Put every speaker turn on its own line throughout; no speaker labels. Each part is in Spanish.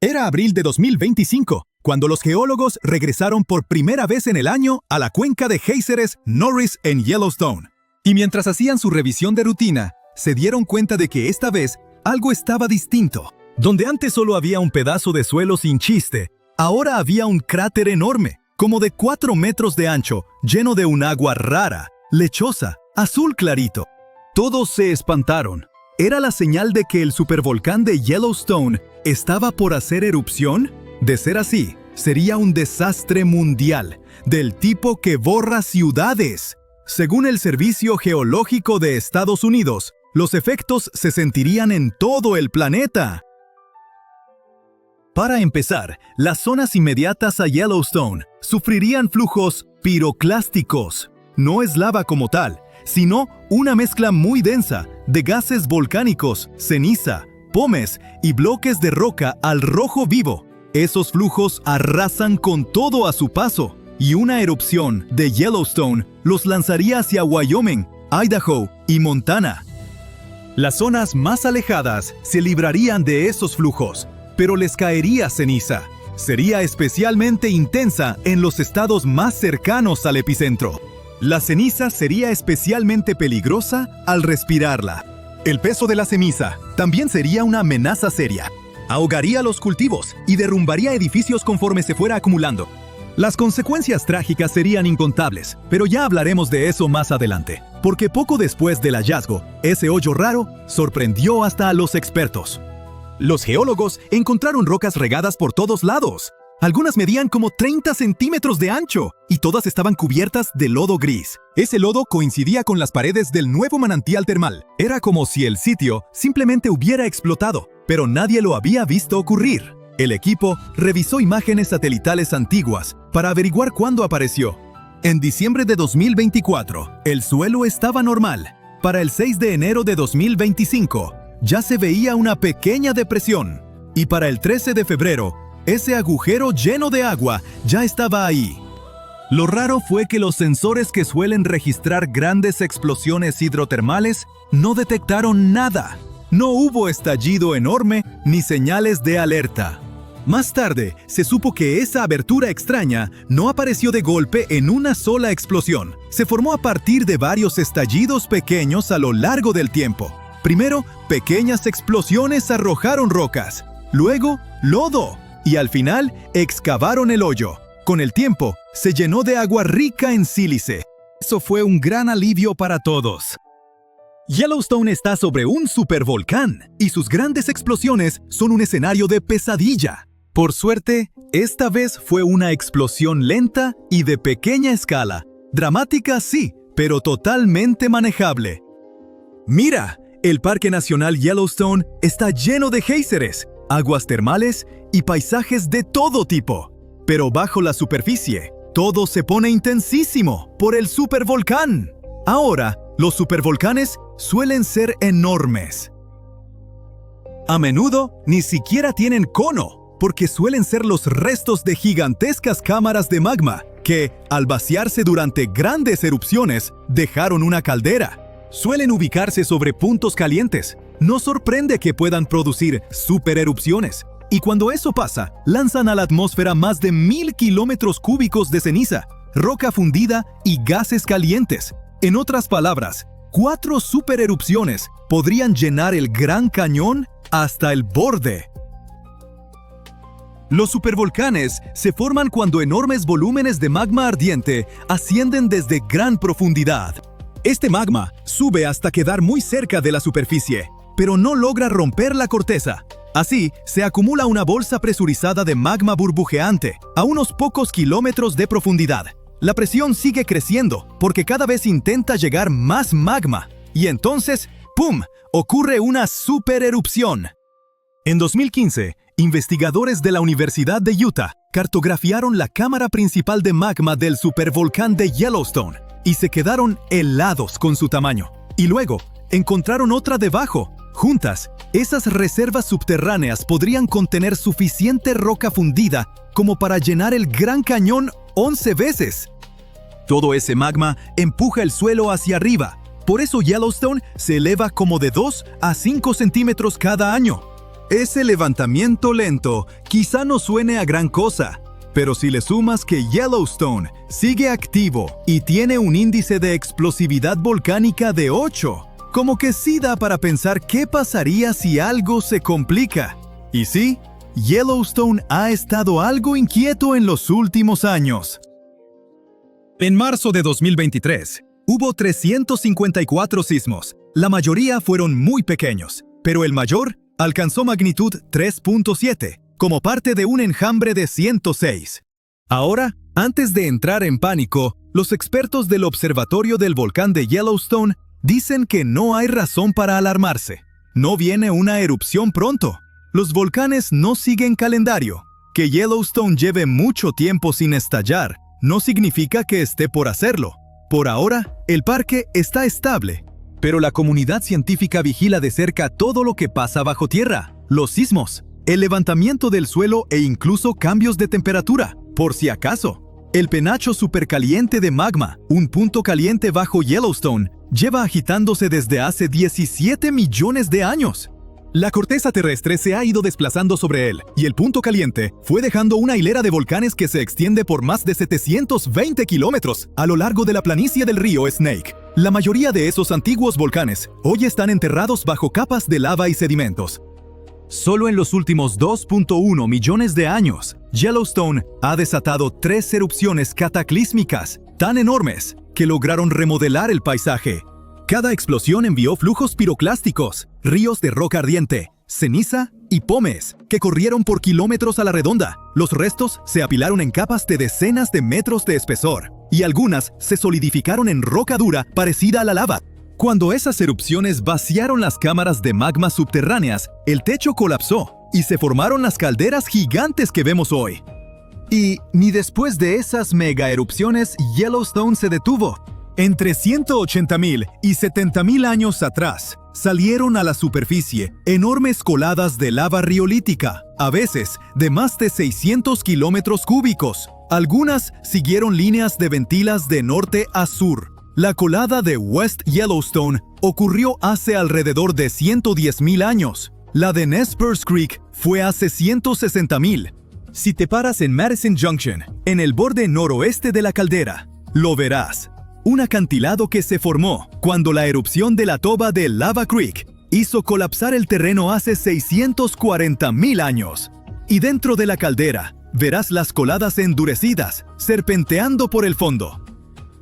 Era abril de 2025, cuando los geólogos regresaron por primera vez en el año a la cuenca de géiseres Norris en Yellowstone. Y mientras hacían su revisión de rutina, se dieron cuenta de que esta vez algo estaba distinto. Donde antes solo había un pedazo de suelo sin chiste, ahora había un cráter enorme, como de 4 metros de ancho, lleno de un agua rara, lechosa, azul clarito. Todos se espantaron. ¿Era la señal de que el supervolcán de Yellowstone estaba por hacer erupción? De ser así, sería un desastre mundial, del tipo que borra ciudades. Según el Servicio Geológico de Estados Unidos, los efectos se sentirían en todo el planeta. Para empezar, las zonas inmediatas a Yellowstone sufrirían flujos piroclásticos. No es lava como tal, sino una mezcla muy densa de gases volcánicos, ceniza, pomes y bloques de roca al rojo vivo. Esos flujos arrasan con todo a su paso, y una erupción de Yellowstone los lanzaría hacia Wyoming, Idaho y Montana. Las zonas más alejadas se librarían de esos flujos, pero les caería ceniza. Sería especialmente intensa en los estados más cercanos al epicentro. La ceniza sería especialmente peligrosa al respirarla. El peso de la ceniza también sería una amenaza seria. Ahogaría los cultivos y derrumbaría edificios conforme se fuera acumulando. Las consecuencias trágicas serían incontables, pero ya hablaremos de eso más adelante, porque poco después del hallazgo, ese hoyo raro sorprendió hasta a los expertos. Los geólogos encontraron rocas regadas por todos lados. Algunas medían como 30 centímetros de ancho y todas estaban cubiertas de lodo gris. Ese lodo coincidía con las paredes del nuevo manantial termal. Era como si el sitio simplemente hubiera explotado, pero nadie lo había visto ocurrir. El equipo revisó imágenes satelitales antiguas para averiguar cuándo apareció. En diciembre de 2024, el suelo estaba normal. Para el 6 de enero de 2025, ya se veía una pequeña depresión. Y para el 13 de febrero, ese agujero lleno de agua ya estaba ahí. Lo raro fue que los sensores que suelen registrar grandes explosiones hidrotermales no detectaron nada. No hubo estallido enorme ni señales de alerta. Más tarde, se supo que esa abertura extraña no apareció de golpe en una sola explosión. Se formó a partir de varios estallidos pequeños a lo largo del tiempo. Primero, pequeñas explosiones arrojaron rocas, luego, lodo, y al final, excavaron el hoyo. Con el tiempo, se llenó de agua rica en sílice. Eso fue un gran alivio para todos. Yellowstone está sobre un supervolcán, y sus grandes explosiones son un escenario de pesadilla. Por suerte, esta vez fue una explosión lenta y de pequeña escala. Dramática sí, pero totalmente manejable. Mira, el Parque Nacional Yellowstone está lleno de géiseres, aguas termales y paisajes de todo tipo. Pero bajo la superficie, todo se pone intensísimo por el supervolcán. Ahora, los supervolcanes suelen ser enormes. A menudo ni siquiera tienen cono, porque suelen ser los restos de gigantescas cámaras de magma que, al vaciarse durante grandes erupciones, dejaron una caldera. Suelen ubicarse sobre puntos calientes. No sorprende que puedan producir supererupciones. Y cuando eso pasa, lanzan a la atmósfera más de 1000 kilómetros cúbicos de ceniza, roca fundida y gases calientes. En otras palabras, 4 supererupciones podrían llenar el Gran Cañón hasta el borde. Los supervolcanes se forman cuando enormes volúmenes de magma ardiente ascienden desde gran profundidad. Este magma sube hasta quedar muy cerca de la superficie, pero no logra romper la corteza. Así, se acumula una bolsa presurizada de magma burbujeante a unos pocos kilómetros de profundidad. La presión sigue creciendo porque cada vez intenta llegar más magma. Y entonces, ¡pum!, ocurre una supererupción. En 2015, investigadores de la Universidad de Utah cartografiaron la cámara principal de magma del supervolcán de Yellowstone y se quedaron helados con su tamaño. Y luego, encontraron otra debajo. Juntas, esas reservas subterráneas podrían contener suficiente roca fundida como para llenar el Gran Cañón 11 veces. Todo ese magma empuja el suelo hacia arriba. Por eso Yellowstone se eleva como de 2 a 5 centímetros cada año. Ese levantamiento lento quizá no suene a gran cosa, pero si le sumas que Yellowstone sigue activo y tiene un índice de explosividad volcánica de 8, como que sí da para pensar qué pasaría si algo se complica. Y sí, Yellowstone ha estado algo inquieto en los últimos años. En marzo de 2023, hubo 354 sismos. La mayoría fueron muy pequeños, pero el mayor alcanzó magnitud 3.7, como parte de un enjambre de 106. Ahora, antes de entrar en pánico, los expertos del Observatorio del Volcán de Yellowstone dicen que no hay razón para alarmarse. No viene una erupción pronto. Los volcanes no siguen calendario. Que Yellowstone lleve mucho tiempo sin estallar no significa que esté por hacerlo. Por ahora, el parque está estable, pero la comunidad científica vigila de cerca todo lo que pasa bajo tierra, los sismos, el levantamiento del suelo e incluso cambios de temperatura, por si acaso. El penacho supercaliente de magma, un punto caliente bajo Yellowstone, lleva agitándose desde hace 17 millones de años. La corteza terrestre se ha ido desplazando sobre él, y el punto caliente fue dejando una hilera de volcanes que se extiende por más de 720 kilómetros a lo largo de la planicie del río Snake. La mayoría de esos antiguos volcanes hoy están enterrados bajo capas de lava y sedimentos. Solo en los últimos 2.1 millones de años, Yellowstone ha desatado 3 erupciones cataclísmicas, tan enormes que lograron remodelar el paisaje. Cada explosión envió flujos piroclásticos, ríos de roca ardiente, ceniza y pómez que corrieron por kilómetros a la redonda. Los restos se apilaron en capas de decenas de metros de espesor, y algunas se solidificaron en roca dura parecida a la lava. Cuando esas erupciones vaciaron las cámaras de magma subterráneas, el techo colapsó y se formaron las calderas gigantes que vemos hoy. Y ni después de esas mega erupciones Yellowstone se detuvo. Entre 180.000 y 70.000 años atrás, salieron a la superficie enormes coladas de lava riolítica, a veces de más de 600 kilómetros cúbicos. Algunas siguieron líneas de ventilas de norte a sur. La colada de West Yellowstone ocurrió hace alrededor de 110.000 años. La de Nez Perce Creek fue hace 160.000. Si te paras en Madison Junction, en el borde noroeste de la caldera, lo verás. Un acantilado que se formó cuando la erupción de la toba de Lava Creek hizo colapsar el terreno hace 640.000 años. Y dentro de la caldera, verás las coladas endurecidas, serpenteando por el fondo.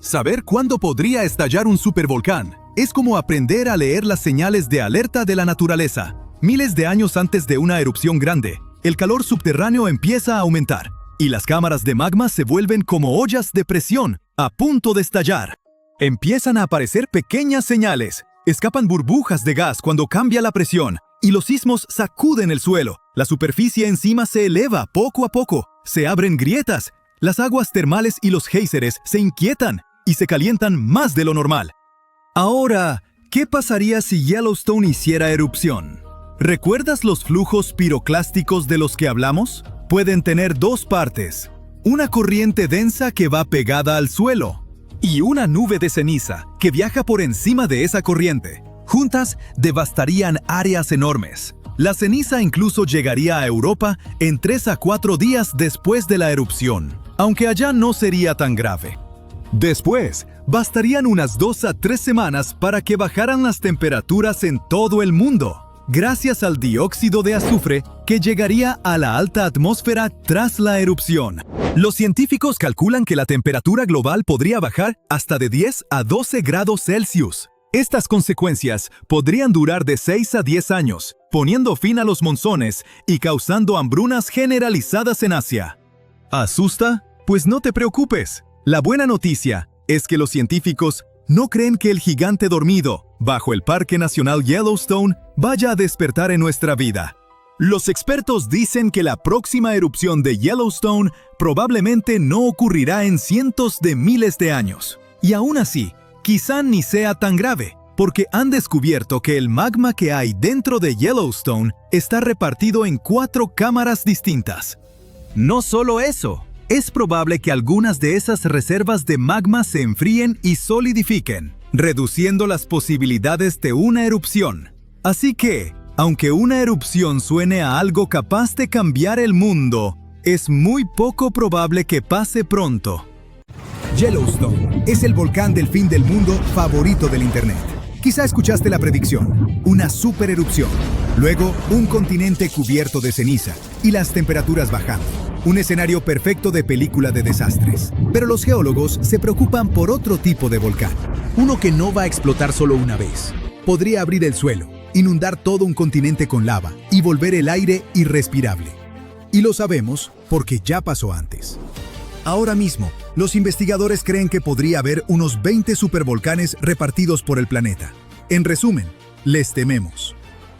Saber cuándo podría estallar un supervolcán es como aprender a leer las señales de alerta de la naturaleza. Miles de años antes de una erupción grande, el calor subterráneo empieza a aumentar, y las cámaras de magma se vuelven como ollas de presión, a punto de estallar. Empiezan a aparecer pequeñas señales. Escapan burbujas de gas cuando cambia la presión, y los sismos sacuden el suelo. La superficie encima se eleva poco a poco. Se abren grietas. Las aguas termales y los géiseres se inquietan y se calientan más de lo normal. Ahora, ¿qué pasaría si Yellowstone hiciera erupción? ¿Recuerdas los flujos piroclásticos de los que hablamos? Pueden tener 2 partes. Una corriente densa que va pegada al suelo y una nube de ceniza que viaja por encima de esa corriente. Juntas devastarían áreas enormes. La ceniza incluso llegaría a Europa en 3 a 4 días después de la erupción, aunque allá no sería tan grave. Después, bastarían unas 2 a 3 semanas para que bajaran las temperaturas en todo el mundo, gracias al dióxido de azufre que llegaría a la alta atmósfera tras la erupción. Los científicos calculan que la temperatura global podría bajar hasta de 10 a 12 grados Celsius. Estas consecuencias podrían durar de 6 a 10 años, poniendo fin a los monzones y causando hambrunas generalizadas en Asia. ¿Asusta? Pues no te preocupes. La buena noticia es que los científicos no creen que el gigante dormido bajo el Parque Nacional Yellowstone vaya a despertar en nuestra vida. Los expertos dicen que la próxima erupción de Yellowstone probablemente no ocurrirá en cientos de miles de años. Y aún así, quizá ni sea tan grave, porque han descubierto que el magma que hay dentro de Yellowstone está repartido en 4 cámaras distintas. No solo eso, es probable que algunas de esas reservas de magma se enfríen y solidifiquen, reduciendo las posibilidades de una erupción. Así que, Aunque una erupción suene a algo capaz de cambiar el mundo, es muy poco probable que pase pronto.
Yellowstone es el volcán del fin del mundo favorito del Internet. Quizá escuchaste la predicción, una supererupción, luego un continente cubierto de ceniza y las temperaturas bajando. Un escenario perfecto de película de desastres. Pero los geólogos se preocupan por otro tipo de volcán. Uno que no va a explotar solo una vez. Podría abrir el suelo, inundar todo un continente con lava y volver el aire irrespirable. Y lo sabemos porque ya pasó antes. Ahora mismo, los investigadores creen que podría haber unos 20 supervolcanes repartidos por el planeta. En resumen, les tememos.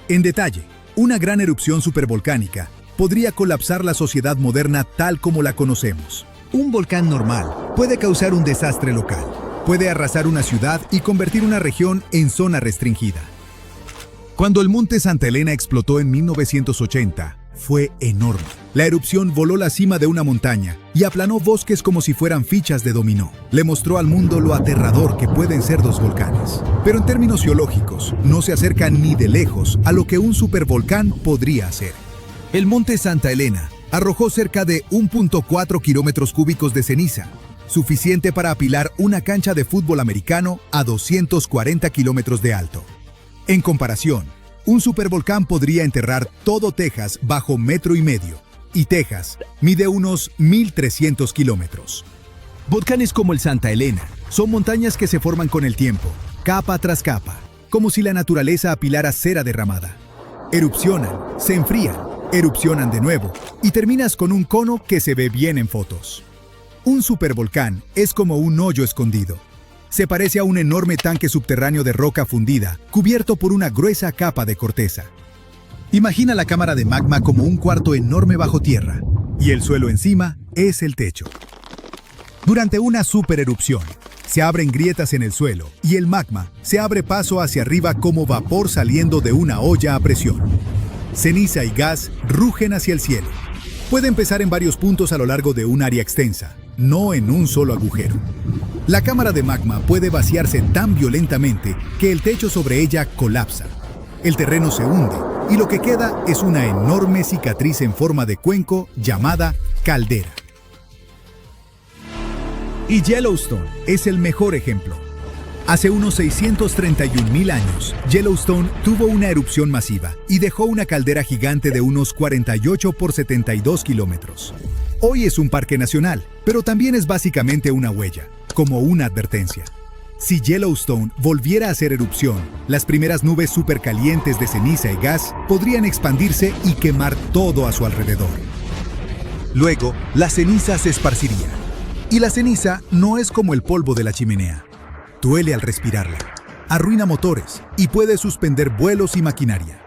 En detalle, una gran erupción supervolcánica podría colapsar la sociedad moderna tal como la conocemos. Un volcán normal puede causar un desastre local, puede arrasar una ciudad y convertir una región en zona restringida. Cuando el monte Santa Elena explotó en 1980, fue enorme. La erupción voló la cima de una montaña y aplanó bosques como si fueran fichas de dominó. Le mostró al mundo lo aterrador que pueden ser los volcanes. Pero en términos geológicos, no se acercan ni de lejos a lo que un supervolcán podría hacer. El monte Santa Elena arrojó cerca de 1.4 kilómetros cúbicos de ceniza, suficiente para apilar una cancha de fútbol americano a 240 kilómetros de alto. En comparación, un supervolcán podría enterrar todo Texas bajo 1,5 metros, y Texas mide unos 1.300 kilómetros. Volcanes como el Santa Elena son montañas que se forman con el tiempo, capa tras capa, como si la naturaleza apilara cera derramada. Erupcionan, se enfrían, erupcionan de nuevo, y terminas con un cono que se ve bien en fotos. Un supervolcán es como un hoyo escondido. Se parece a un enorme tanque subterráneo de roca fundida, cubierto por una gruesa capa de corteza. Imagina la cámara de magma como un cuarto enorme bajo tierra, y el suelo encima es el techo. Durante una supererupción, se abren grietas en el suelo, y el magma se abre paso hacia arriba como vapor saliendo de una olla a presión. Ceniza y gas rugen hacia el cielo. Puede empezar en varios puntos a lo largo de un área extensa, no en un solo agujero. La cámara de magma puede vaciarse tan violentamente que el techo sobre ella colapsa. El terreno se hunde y lo que queda es una enorme cicatriz en forma de cuenco llamada caldera. Y Yellowstone es el mejor ejemplo. Hace unos 631,000 años, Yellowstone tuvo una erupción masiva y dejó una caldera gigante de unos 48 por 72 kilómetros. Hoy es un parque nacional, pero también es básicamente una huella, como una advertencia. Si Yellowstone volviera a hacer erupción, las primeras nubes supercalientes de ceniza y gas podrían expandirse y quemar todo a su alrededor. Luego, la ceniza se esparciría. Y la ceniza no es como el polvo de la chimenea. Duele al respirarla, arruina motores y puede suspender vuelos y maquinaria.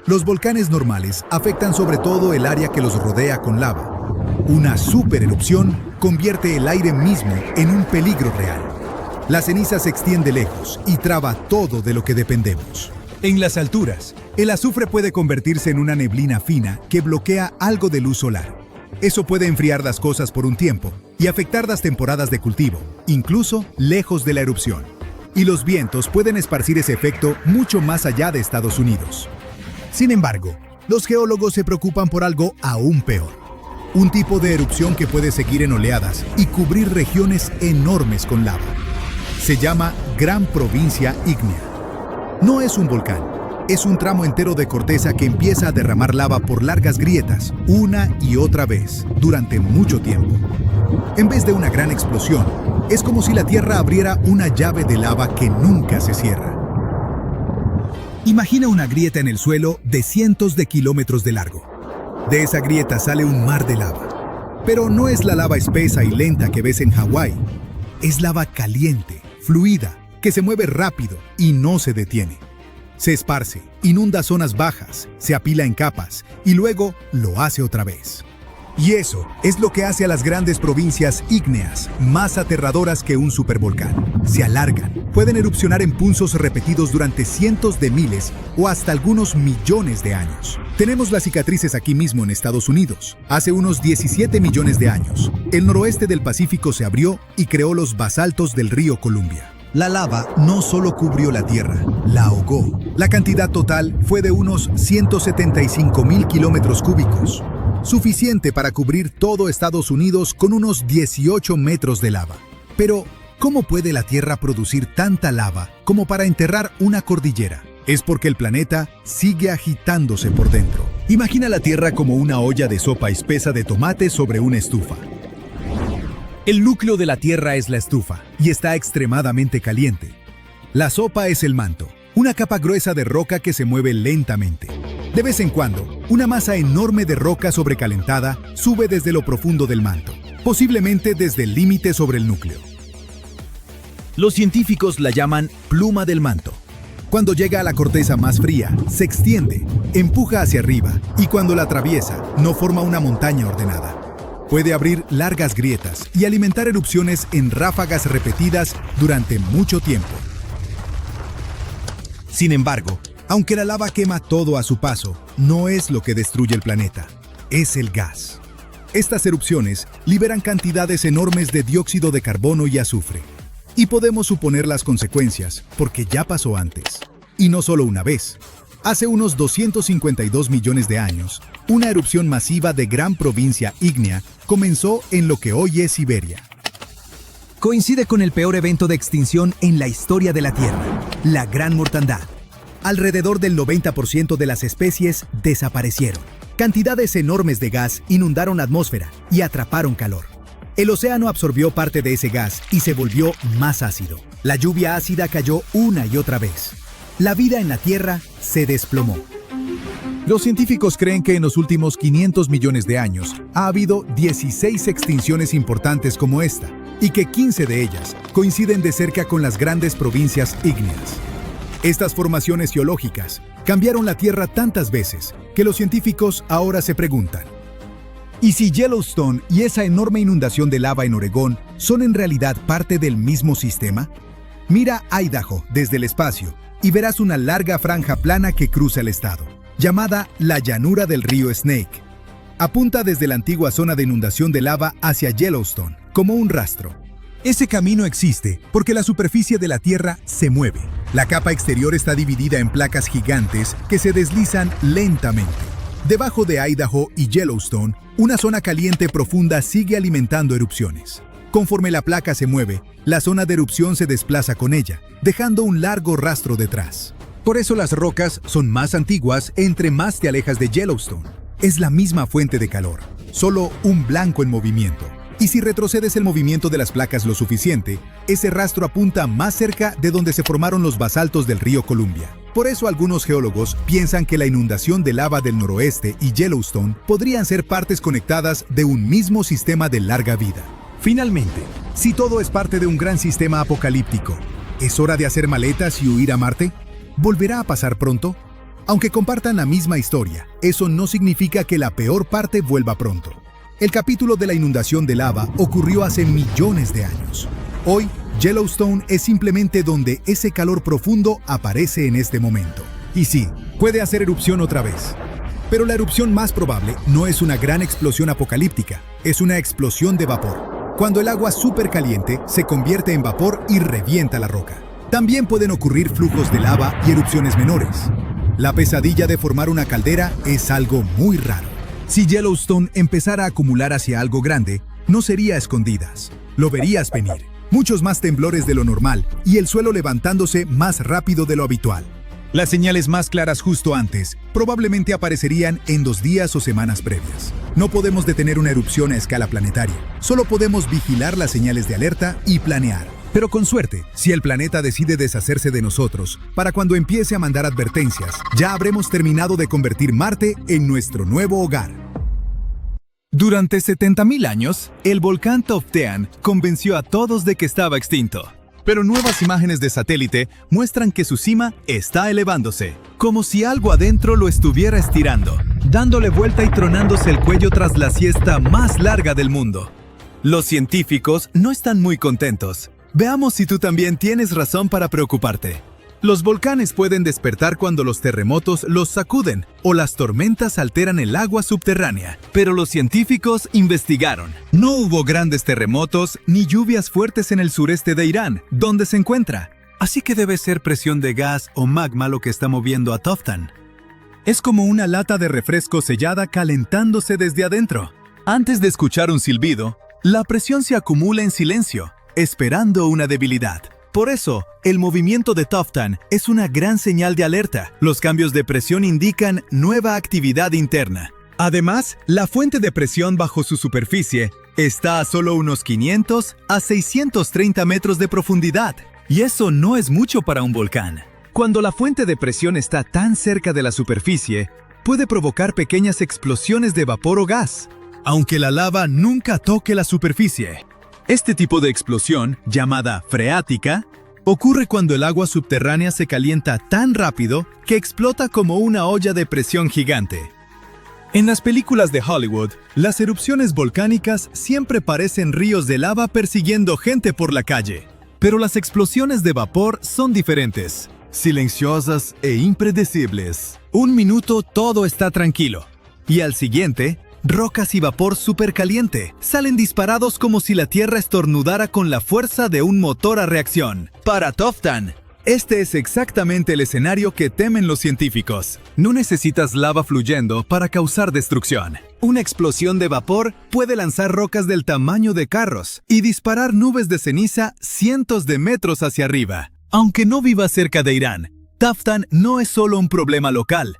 Los volcanes normales afectan sobre todo el área que los rodea con lava. Una supererupción convierte el aire mismo en un peligro real. La ceniza se extiende lejos y traba todo de lo que dependemos. En las alturas, el azufre puede convertirse en una neblina fina que bloquea algo de luz solar. Eso puede enfriar las cosas por un tiempo y afectar las temporadas de cultivo, incluso lejos de la erupción. Y los vientos pueden esparcir ese efecto mucho más allá de Estados Unidos. Sin embargo, los geólogos se preocupan por algo aún peor. Un tipo de erupción que puede seguir en oleadas y cubrir regiones enormes con lava. Se llama Gran Provincia Ígnea. No es un volcán, es un tramo entero de corteza que empieza a derramar lava por largas grietas, una y otra vez, durante mucho tiempo. En vez de una gran explosión, es como si la Tierra abriera una llave de lava que nunca se cierra. Imagina una grieta en el suelo de cientos de kilómetros de largo. De esa grieta sale un mar de lava. Pero no es la lava espesa y lenta que ves en Hawái. Es lava caliente, fluida, que se mueve rápido y no se detiene. Se esparce, inunda zonas bajas, se apila en capas y luego lo hace otra vez. Y eso es lo que hace a las grandes provincias ígneas más aterradoras que un supervolcán. Se alargan, pueden erupcionar en punzos repetidos durante cientos de miles o hasta algunos millones de años. Tenemos las cicatrices aquí mismo en Estados Unidos. Hace unos 17 millones de años, el noroeste del Pacífico se abrió y creó los basaltos del río Columbia. La lava no solo cubrió la Tierra, la ahogó. La cantidad total fue de unos 175,000 kilómetros cúbicos, suficiente para cubrir todo Estados Unidos con unos 18 metros de lava. Pero, ¿cómo puede la Tierra producir tanta lava como para enterrar una cordillera? Es porque el planeta sigue agitándose por dentro. Imagina la Tierra como una olla de sopa espesa de tomate sobre una estufa. El núcleo de la Tierra es la estufa y está extremadamente caliente. La sopa es el manto, una capa gruesa de roca que se mueve lentamente. De vez en cuando, una masa enorme de roca sobrecalentada sube desde lo profundo del manto, posiblemente desde el límite sobre el núcleo. Los científicos la llaman pluma del manto. Cuando llega a la corteza más fría, se extiende, empuja hacia arriba y cuando la atraviesa, no forma una montaña ordenada. Puede abrir largas grietas y alimentar erupciones en ráfagas repetidas durante mucho tiempo. Sin embargo, aunque la lava quema todo a su paso, no es lo que destruye el planeta, es el gas. Estas erupciones liberan cantidades enormes de dióxido de carbono y azufre. Y podemos suponer las consecuencias, porque ya pasó antes. Y no solo una vez. Hace unos 252 millones de años, una erupción masiva de gran provincia ígnea comenzó en lo que hoy es Siberia. Coincide con el peor evento de extinción en la historia de la Tierra, la Gran Mortandad. Alrededor del 90% de las especies desaparecieron. Cantidades enormes de gas inundaron la atmósfera y atraparon calor. El océano absorbió parte de ese gas y se volvió más ácido. La lluvia ácida cayó una y otra vez. La vida en la Tierra se desplomó. Los científicos creen que en los últimos 500 millones de años ha habido 16 extinciones importantes como esta, y que 15 de ellas coinciden de cerca con las grandes provincias ígneas. Estas formaciones geológicas cambiaron la Tierra tantas veces que los científicos ahora se preguntan: ¿y si Yellowstone y esa enorme inundación de lava en Oregón son en realidad parte del mismo sistema? Mira Idaho desde el espacio y verás una larga franja plana que cruza el estado, llamada la llanura del río Snake. Apunta desde la antigua zona de inundación de lava hacia Yellowstone, como un rastro. Ese camino existe porque la superficie de la Tierra se mueve. La capa exterior está dividida en placas gigantes que se deslizan lentamente. Debajo de Idaho y Yellowstone, una zona caliente profunda sigue alimentando erupciones. Conforme la placa se mueve, la zona de erupción se desplaza con ella, dejando un largo rastro detrás. Por eso las rocas son más antiguas entre más te alejas de Yellowstone. Es la misma fuente de calor, solo un blanco en movimiento. Y si retrocedes el movimiento de las placas lo suficiente, ese rastro apunta más cerca de donde se formaron los basaltos del río Columbia. Por eso algunos geólogos piensan que la inundación de lava del noroeste y Yellowstone podrían ser partes conectadas de un mismo sistema de larga vida. Finalmente, si todo es parte de un gran sistema apocalíptico, ¿es hora de hacer maletas y huir a Marte? ¿Volverá a pasar pronto? Aunque compartan la misma historia, eso no significa que la peor parte vuelva pronto. El capítulo de la inundación de lava ocurrió hace millones de años. Hoy, Yellowstone es simplemente donde ese calor profundo aparece en este momento. Y sí, puede hacer erupción otra vez. Pero la erupción más probable no es una gran explosión apocalíptica, es una explosión de vapor. Cuando el agua supercaliente se convierte en vapor y revienta la roca. También pueden ocurrir flujos de lava y erupciones menores. La pesadilla de formar una caldera es algo muy raro. Si Yellowstone empezara a acumular hacia algo grande, no sería a escondidas. Lo verías venir. Muchos más temblores de lo normal y el suelo levantándose más rápido de lo habitual. Las señales más claras justo antes probablemente aparecerían en 2 días o semanas previas. No podemos detener una erupción a escala planetaria. Solo podemos vigilar las señales de alerta y planear. Pero con suerte, si el planeta decide deshacerse de nosotros, para cuando empiece a mandar advertencias, ya habremos terminado de convertir Marte en nuestro nuevo hogar. Durante 70,000 años, el volcán Toftean convenció a todos de que estaba extinto. Pero nuevas imágenes de satélite muestran que su cima está elevándose, como si algo adentro lo estuviera estirando, dándole vuelta y tronándose el cuello tras la siesta más larga del mundo. Los científicos no están muy contentos. Veamos si tú también tienes razón para preocuparte.
Los volcanes pueden despertar cuando los terremotos los sacuden o las tormentas alteran el agua subterránea. Pero los científicos investigaron. No hubo grandes terremotos ni lluvias fuertes en el sureste de Irán, donde se encuentra. Así que debe ser presión de gas o magma lo que está moviendo a Toftan. Es como una lata de refresco sellada calentándose desde adentro. Antes de escuchar un silbido, la presión se acumula en silencio, esperando una debilidad. Por eso, el movimiento de Toftan es una gran señal de alerta. Los cambios de presión indican nueva actividad interna. Además, la fuente de presión bajo su superficie está a solo unos 500 a 630 metros de profundidad. Y eso no es mucho para un volcán. Cuando la fuente de presión está tan cerca de la superficie, puede provocar pequeñas explosiones de vapor o gas, aunque la lava nunca toque la superficie. Este tipo de explosión, llamada freática, ocurre cuando el agua subterránea se calienta tan rápido que explota como una olla de presión gigante. En las películas de Hollywood, las erupciones volcánicas siempre parecen ríos de lava persiguiendo gente por la calle. Pero las explosiones de vapor son diferentes, silenciosas e impredecibles. Un minuto todo está tranquilo, y al siguiente, rocas y vapor supercaliente salen disparados como si la Tierra estornudara con la fuerza de un motor a reacción. Para Toftan, este es exactamente el escenario que temen los científicos. No necesitas lava fluyendo para causar destrucción. Una explosión de vapor puede lanzar rocas del tamaño de carros y disparar nubes de ceniza cientos de metros hacia arriba. Aunque no viva cerca de Irán, Toftan no es solo un problema local.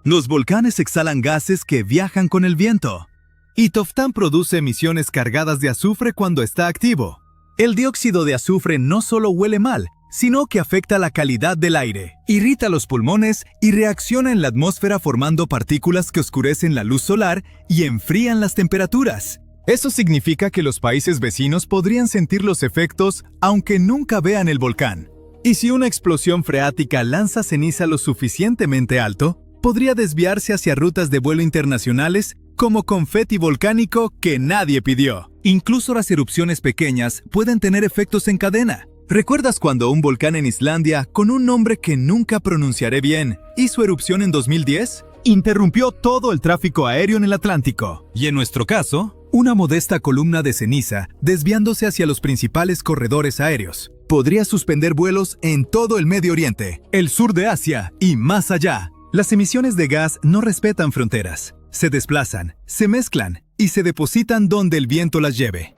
Los volcanes exhalan gases que viajan con el viento. Y Toftan produce emisiones cargadas de azufre cuando está activo. El dióxido de azufre no solo huele mal, sino que afecta la calidad del aire, irrita los pulmones y reacciona en la atmósfera formando partículas que oscurecen la luz solar y enfrían las temperaturas. Eso significa que los países vecinos podrían sentir los efectos aunque nunca vean el volcán. Y si una explosión freática lanza ceniza lo suficientemente alto, podría desviarse hacia rutas de vuelo internacionales como confeti volcánico que nadie pidió. Incluso las erupciones pequeñas pueden tener efectos en cadena. ¿Recuerdas cuando un volcán en Islandia, con un nombre que nunca pronunciaré bien, hizo erupción en 2010? Interrumpió todo el tráfico aéreo en el Atlántico. Y en nuestro caso, una modesta columna de ceniza, desviándose hacia los principales corredores aéreos, podría suspender vuelos en todo el Medio Oriente, el sur de Asia y más allá. Las emisiones de gas no respetan fronteras. Se desplazan, se mezclan y se depositan donde el viento las lleve.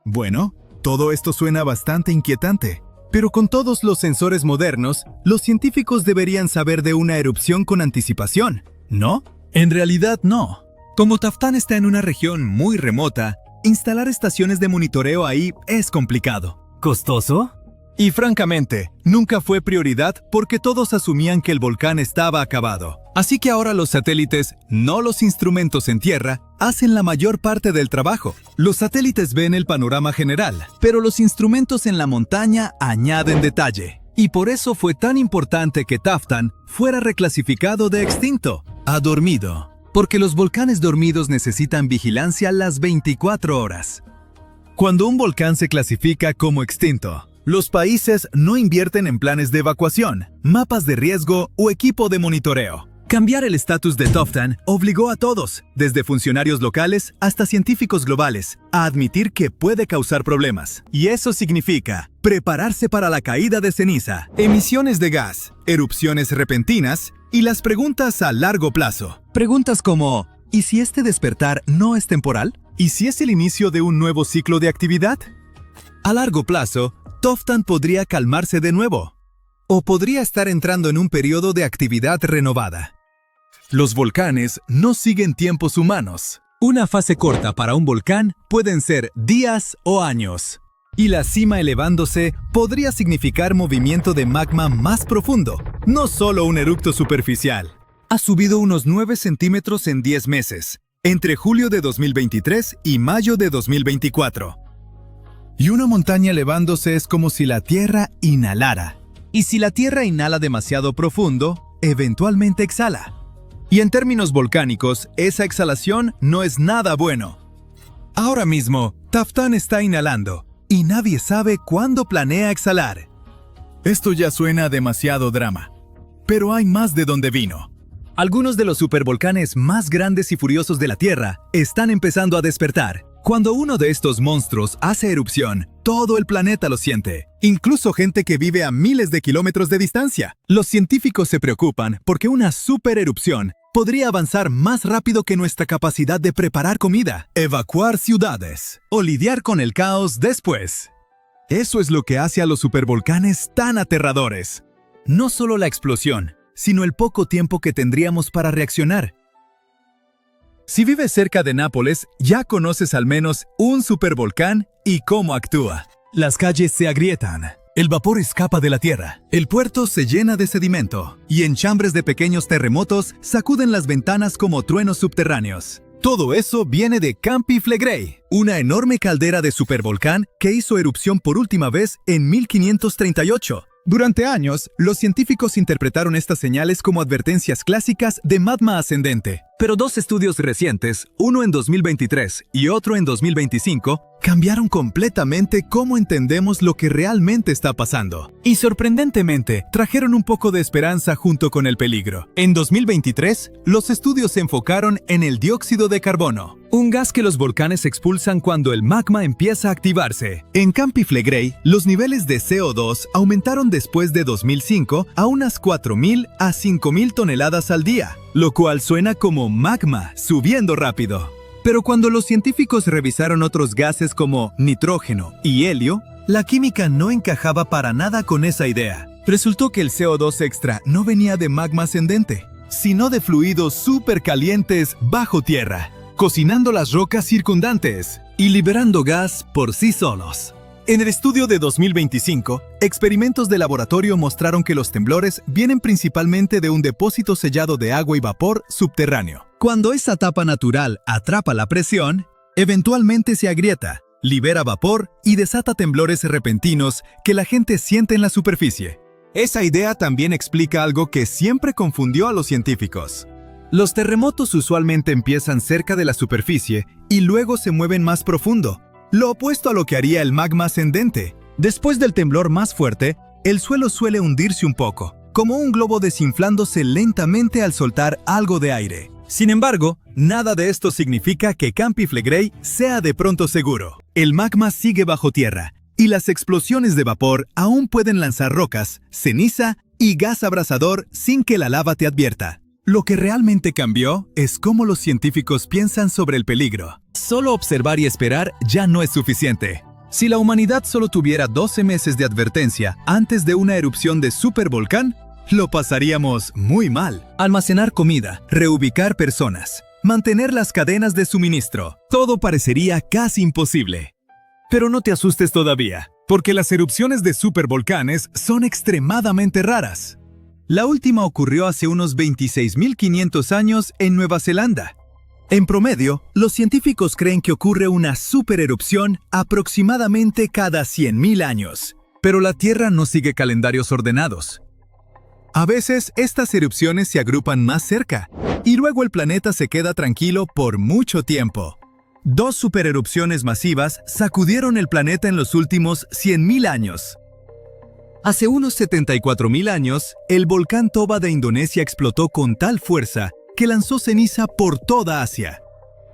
Bueno, todo esto suena bastante inquietante, pero con todos los sensores modernos, los científicos deberían saber de una erupción con anticipación, ¿no? En realidad no. Como Toftan está en una región muy remota, instalar estaciones de monitoreo ahí es complicado. ¿Costoso? Y francamente, nunca fue prioridad porque todos asumían que el volcán estaba acabado. Así que ahora los satélites, no los instrumentos en tierra, hacen la mayor parte del trabajo. Los satélites ven el panorama general, pero los instrumentos en la montaña añaden detalle. Y por eso fue tan importante que Toftan fuera reclasificado de extinto a dormido. Porque los volcanes dormidos necesitan vigilancia las 24 horas. Cuando un volcán se clasifica como extinto, los países no invierten en planes de evacuación, mapas de riesgo o equipo de monitoreo. Cambiar el estatus de Toftan obligó a todos, desde funcionarios locales hasta científicos globales, a admitir que puede causar problemas. Y eso significa prepararse para la caída de ceniza, emisiones de gas, erupciones repentinas y las preguntas a largo plazo. Preguntas como, ¿y si este despertar no es temporal? ¿Y si es el inicio de un nuevo ciclo de actividad? A largo plazo, Toftan podría calmarse de nuevo, o podría estar entrando en un periodo de actividad renovada. Los volcanes no siguen tiempos humanos. Una fase corta para un volcán pueden ser días o años. Y la cima elevándose podría significar movimiento de magma más profundo, no solo un eructo superficial. Ha subido unos 9 centímetros en 10 meses, entre julio de 2023 y mayo de 2024. Y una montaña elevándose es como si la Tierra inhalara. Y si la Tierra inhala demasiado profundo, eventualmente exhala. Y en términos volcánicos, esa exhalación no es nada bueno. Ahora mismo, Toftan está inhalando, y nadie sabe cuándo planea exhalar. Esto ya suena a demasiado drama. Pero hay más de donde vino. Algunos de los supervolcanes más grandes y furiosos de la Tierra están empezando a despertar. Cuando uno de estos monstruos hace erupción, todo el planeta lo siente. Incluso gente que vive a miles de kilómetros de distancia. Los científicos se preocupan porque una supererupción podría avanzar más rápido que nuestra capacidad de preparar comida, evacuar ciudades o lidiar con el caos después. Eso es lo que hace a los supervolcanes tan aterradores. No solo la explosión, sino el poco tiempo que tendríamos para reaccionar. Si vives cerca de Nápoles, ya conoces al menos un supervolcán y cómo actúa. Las calles se agrietan, el vapor escapa de la tierra, el puerto se llena de sedimento y enchambres de pequeños terremotos sacuden las ventanas como truenos subterráneos. Todo eso viene de Campi Flegrei, una enorme caldera de supervolcán que hizo erupción por última vez en 1538. Durante años, los científicos interpretaron estas señales como advertencias clásicas de magma ascendente. Pero dos estudios recientes, uno en 2023 y otro en 2025, cambiaron completamente cómo entendemos lo que realmente está pasando. Y sorprendentemente, trajeron un poco de esperanza junto con el peligro. En 2023, los estudios se enfocaron en el dióxido de carbono, un gas que los volcanes expulsan cuando el magma empieza a activarse. En Campi Flegrei, los niveles de CO2 aumentaron después de 2005 a unas 4.000 a 5.000 toneladas al día, lo cual suena como magma subiendo rápido. Pero cuando los científicos revisaron otros gases como nitrógeno y helio, la química no encajaba para nada con esa idea. Resultó que el CO2 extra no venía de magma ascendente, sino de fluidos supercalientes bajo tierra, cocinando las rocas circundantes y liberando gas por sí solos. En el estudio de 2025, experimentos de laboratorio mostraron que los temblores vienen principalmente de un depósito sellado de agua y vapor subterráneo. Cuando esa tapa natural atrapa la presión, eventualmente se agrieta, libera vapor y desata temblores repentinos que la gente siente en la superficie. Esa idea también explica algo que siempre confundió a los científicos. Los terremotos usualmente empiezan cerca de la superficie y luego se mueven más profundo, lo opuesto a lo que haría el magma ascendente. Después del temblor más fuerte, el suelo suele hundirse un poco, como un globo desinflándose lentamente al soltar algo de aire. Sin embargo, nada de esto significa que Campi Flegrei sea de pronto seguro. El magma sigue bajo tierra, y las explosiones de vapor aún pueden lanzar rocas, ceniza y gas abrasador sin que la lava te advierta. Lo que realmente cambió es cómo los científicos piensan sobre el peligro. Solo observar y esperar ya no es suficiente. Si la humanidad solo tuviera 12 meses de advertencia antes de una erupción de supervolcán, lo pasaríamos muy mal. Almacenar comida, reubicar personas, mantener las cadenas de suministro, todo parecería casi imposible. Pero no te asustes todavía, porque las erupciones de supervolcanes son extremadamente raras. La última ocurrió hace unos 26.500 años en Nueva Zelanda. En promedio, los científicos creen que ocurre una supererupción aproximadamente cada 100.000 años. Pero la Tierra no sigue calendarios ordenados. A veces, estas erupciones se agrupan más cerca, y luego el planeta se queda tranquilo por mucho tiempo. Dos supererupciones masivas sacudieron el planeta en los últimos 100.000 años. Hace unos 74.000 años, el volcán Toba de Indonesia explotó con tal fuerza que lanzó ceniza por toda Asia.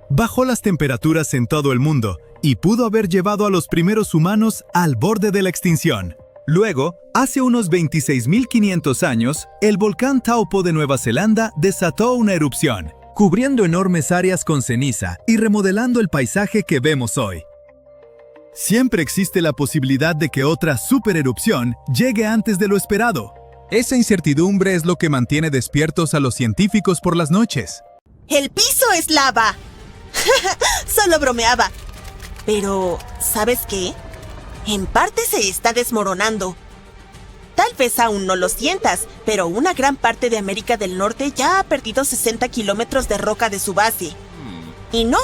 Bajó las temperaturas en todo el mundo y pudo haber llevado a los primeros humanos al borde de la extinción. Luego, hace unos 26.500 años, el volcán Taupo de Nueva Zelanda desató una erupción, cubriendo enormes áreas con ceniza y remodelando el paisaje que vemos hoy. Siempre existe la posibilidad de que otra supererupción llegue antes de lo esperado. Esa incertidumbre es lo que mantiene despiertos a los científicos por las noches.
¡El piso es lava! Solo bromeaba. Pero, ¿sabes qué? En parte se está desmoronando. Tal vez aún no lo sientas, pero una gran parte de América del Norte ya ha perdido 60 kilómetros de roca de su base. Y no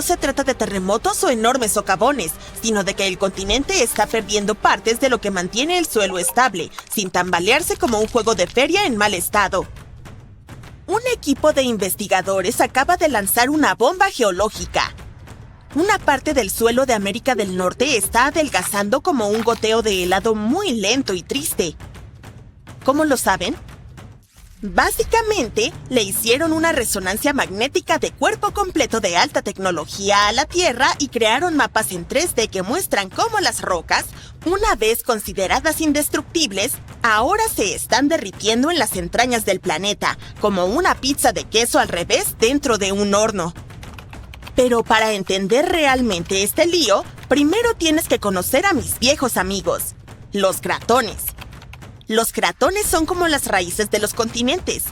se trata de terremotos o enormes socavones, sino de que el continente está perdiendo partes de lo que mantiene el suelo estable, sin tambalearse como un juego de feria en mal estado. Un equipo de investigadores acaba de lanzar una bomba geológica. Una parte del suelo de América del Norte está adelgazando como un goteo de helado muy lento y triste. ¿Cómo lo saben? Básicamente, le hicieron una resonancia magnética de cuerpo completo de alta tecnología a la Tierra y crearon mapas en 3D que muestran cómo las rocas, una vez consideradas indestructibles, ahora se están derritiendo en las entrañas del planeta, como una pizza de queso al revés dentro de un horno. Pero para entender realmente este lío, primero tienes que conocer a mis viejos amigos, los cratones. Los cratones son como las raíces de los continentes.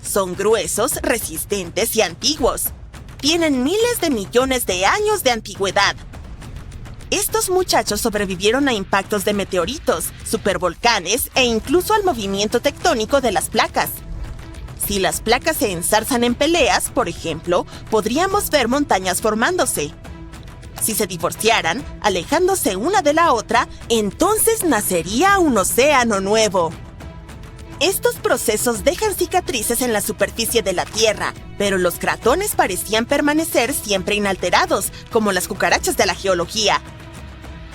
Son gruesos, resistentes y antiguos. Tienen miles de millones de años de antigüedad. Estos muchachos sobrevivieron a impactos de meteoritos, supervolcanes e incluso al movimiento tectónico de las placas. Si las placas se enzarzan en peleas, por ejemplo, podríamos ver montañas formándose. Si se divorciaran, alejándose una de la otra, entonces nacería un océano nuevo. Estos procesos dejan cicatrices en la superficie de la Tierra, pero los cratones parecían permanecer siempre inalterados, como las cucarachas de la geología.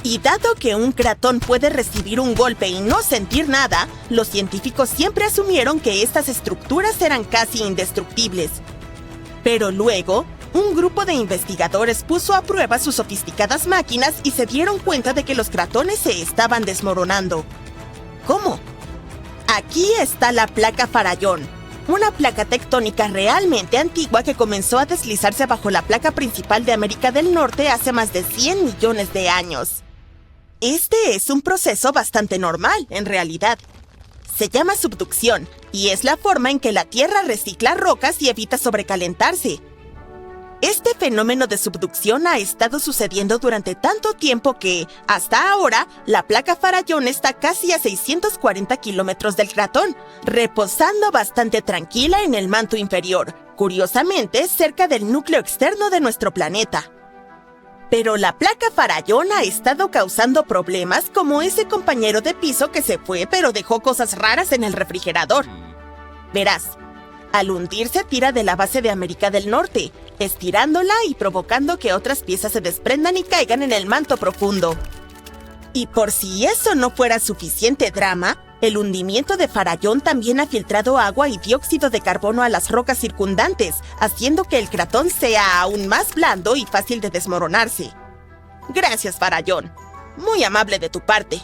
Y dado que un cratón puede recibir un golpe y no sentir nada, los científicos siempre asumieron que estas estructuras eran casi indestructibles. Pero luego, un grupo de investigadores puso a prueba sus sofisticadas máquinas y se dieron cuenta de que los cratones se estaban desmoronando. ¿Cómo? Aquí está la placa Farallón, una placa tectónica realmente antigua que comenzó a deslizarse bajo la placa principal de América del Norte hace más de 100 millones de años. Este es un proceso bastante normal, en realidad. Se llama subducción, y es la forma en que la Tierra recicla rocas y evita sobrecalentarse. Este fenómeno de subducción ha estado sucediendo durante tanto tiempo que, hasta ahora, la placa Farallón está casi a 640 kilómetros del cratón, reposando bastante tranquila en el manto inferior, curiosamente cerca del núcleo externo de nuestro planeta. Pero la placa Farallón ha estado causando problemas como ese compañero de piso que se fue pero dejó cosas raras en el refrigerador. Verás, al hundirse tira de la base de América del Norte, estirándola y provocando que otras piezas se desprendan y caigan en el manto profundo. Y por si eso no fuera suficiente drama, el hundimiento de Farallón también ha filtrado agua y dióxido de carbono a las rocas circundantes, haciendo que el cratón sea aún más blando y fácil de desmoronarse. Gracias, Farallón. Muy amable de tu parte.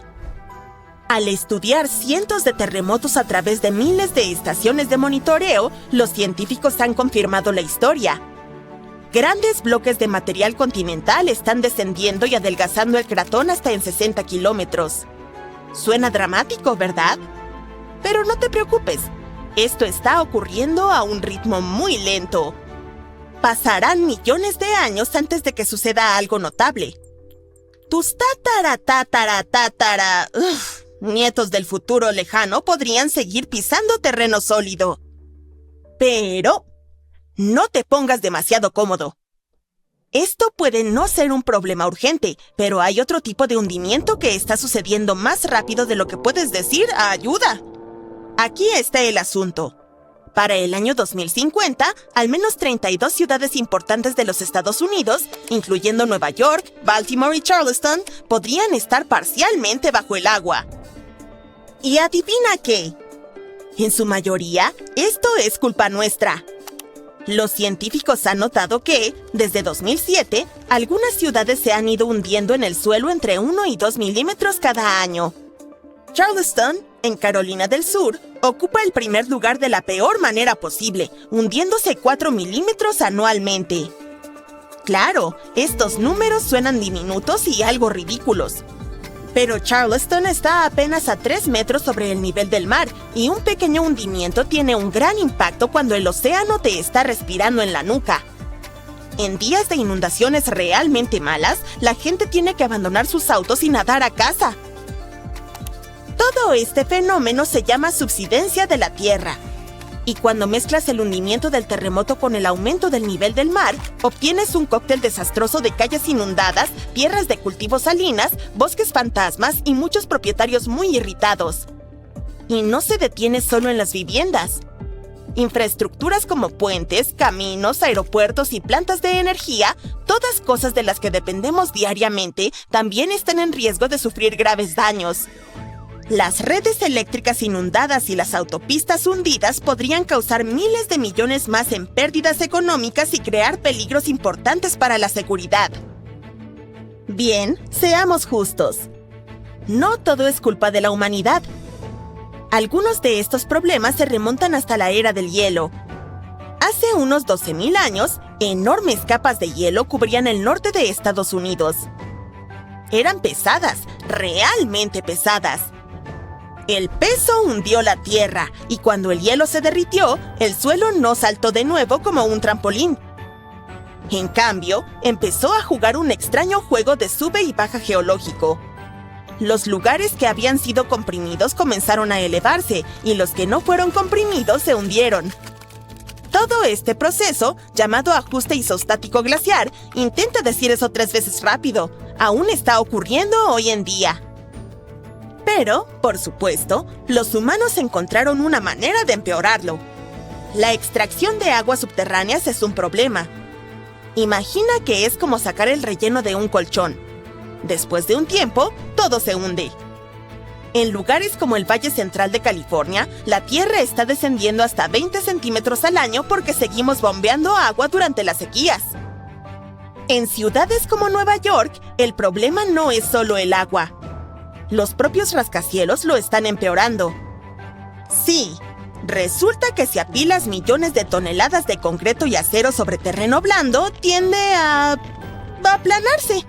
Al estudiar cientos de terremotos a través de miles de estaciones de monitoreo, los científicos han confirmado la historia. Grandes bloques de material continental están descendiendo y adelgazando el cratón hasta en 60 kilómetros. Suena dramático, ¿verdad? Pero no te preocupes, esto está ocurriendo a un ritmo muy lento. Pasarán millones de años antes de que suceda algo notable. Tus nietos del futuro lejano podrían seguir pisando terreno sólido. Pero no te pongas demasiado cómodo. Esto puede no ser un problema urgente, pero hay otro tipo de hundimiento que está sucediendo más rápido de lo que puedes decir ayuda. Aquí está el asunto. Para el año 2050, al menos 32 ciudades importantes de los Estados Unidos, incluyendo Nueva York, Baltimore y Charleston, podrían estar parcialmente bajo el agua. ¿Y adivina qué? En su mayoría, esto es culpa nuestra. Los científicos han notado que, desde 2007, algunas ciudades se han ido hundiendo en el suelo entre 1 y 2 milímetros cada año. Charleston, en Carolina del Sur, ocupa el primer lugar de la peor manera posible, hundiéndose 4 milímetros anualmente. Claro, estos números suenan diminutos y algo ridículos. Pero Charleston está apenas a 3 metros sobre el nivel del mar, y un pequeño hundimiento tiene un gran impacto cuando el océano te está respirando en la nuca. En días de inundaciones realmente malas, la gente tiene que abandonar sus autos y nadar a casa. Todo este fenómeno se llama subsidencia de la Tierra. Y cuando mezclas el hundimiento del terremoto con el aumento del nivel del mar, obtienes un cóctel desastroso de calles inundadas, tierras de cultivos salinas, bosques fantasmas y muchos propietarios muy irritados. Y no se detiene solo en las viviendas. Infraestructuras como puentes, caminos, aeropuertos y plantas de energía, todas cosas de las que dependemos diariamente, también están en riesgo de sufrir graves daños. Las redes eléctricas inundadas y las autopistas hundidas podrían causar miles de millones más en pérdidas económicas y crear peligros importantes para la seguridad. Bien, seamos justos. No todo es culpa de la humanidad. Algunos de estos problemas se remontan hasta la era del hielo. Hace unos 12.000 años, enormes capas de hielo cubrían el norte de Estados Unidos. Eran pesadas, realmente pesadas. El peso hundió la tierra, y cuando el hielo se derritió, el suelo no saltó de nuevo como un trampolín. En cambio, empezó a jugar un extraño juego de sube y baja geológico. Los lugares que habían sido comprimidos comenzaron a elevarse, y los que no fueron comprimidos se hundieron. Todo este proceso, llamado ajuste isostático glaciar, intenta decir eso 3 veces rápido, aún está ocurriendo hoy en día. Pero, por supuesto, los humanos encontraron una manera de empeorarlo. La extracción de aguas subterráneas es un problema. Imagina que es como sacar el relleno de un colchón. Después de un tiempo, todo se hunde. En lugares como el Valle Central de California, la tierra está descendiendo hasta 20 centímetros al año porque seguimos bombeando agua durante las sequías. En ciudades como Nueva York, el problema no es solo el agua. Los propios rascacielos lo están empeorando. Sí, resulta que si apilas millones de toneladas de concreto y acero sobre terreno blando, tiende a aplanarse.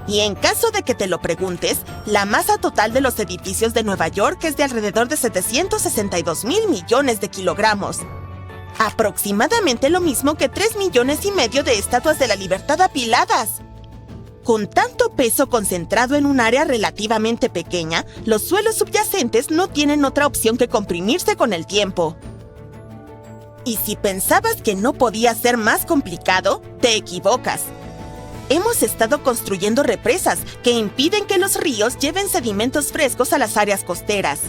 Y en caso de que te lo preguntes, la masa total de los edificios de Nueva York es de alrededor de 762.000 millones de kilogramos. Aproximadamente lo mismo que 3,5 millones de estatuas de la libertad apiladas. Con tanto peso concentrado en un área relativamente pequeña, los suelos subyacentes no tienen otra opción que comprimirse con el tiempo. Y si pensabas que no podía ser más complicado, te equivocas. Hemos estado construyendo represas que impiden que los ríos lleven sedimentos frescos a las áreas costeras.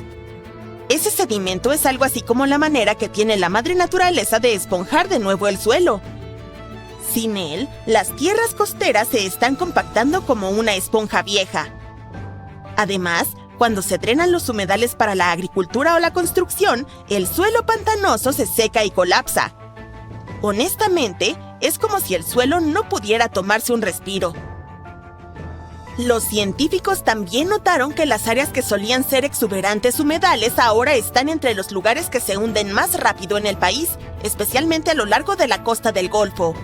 Ese sedimento es algo así como la manera que tiene la madre naturaleza de esponjar de nuevo el suelo. Sin él, las tierras costeras se están compactando como una esponja vieja. Además, cuando se drenan los humedales para la agricultura o la construcción, el suelo pantanoso se seca y colapsa. Honestamente, es como si el suelo no pudiera tomarse un respiro. Los científicos también notaron que las áreas que solían ser exuberantes humedales ahora están entre los lugares que se hunden más rápido en el país, especialmente a lo largo de la costa del Golfo.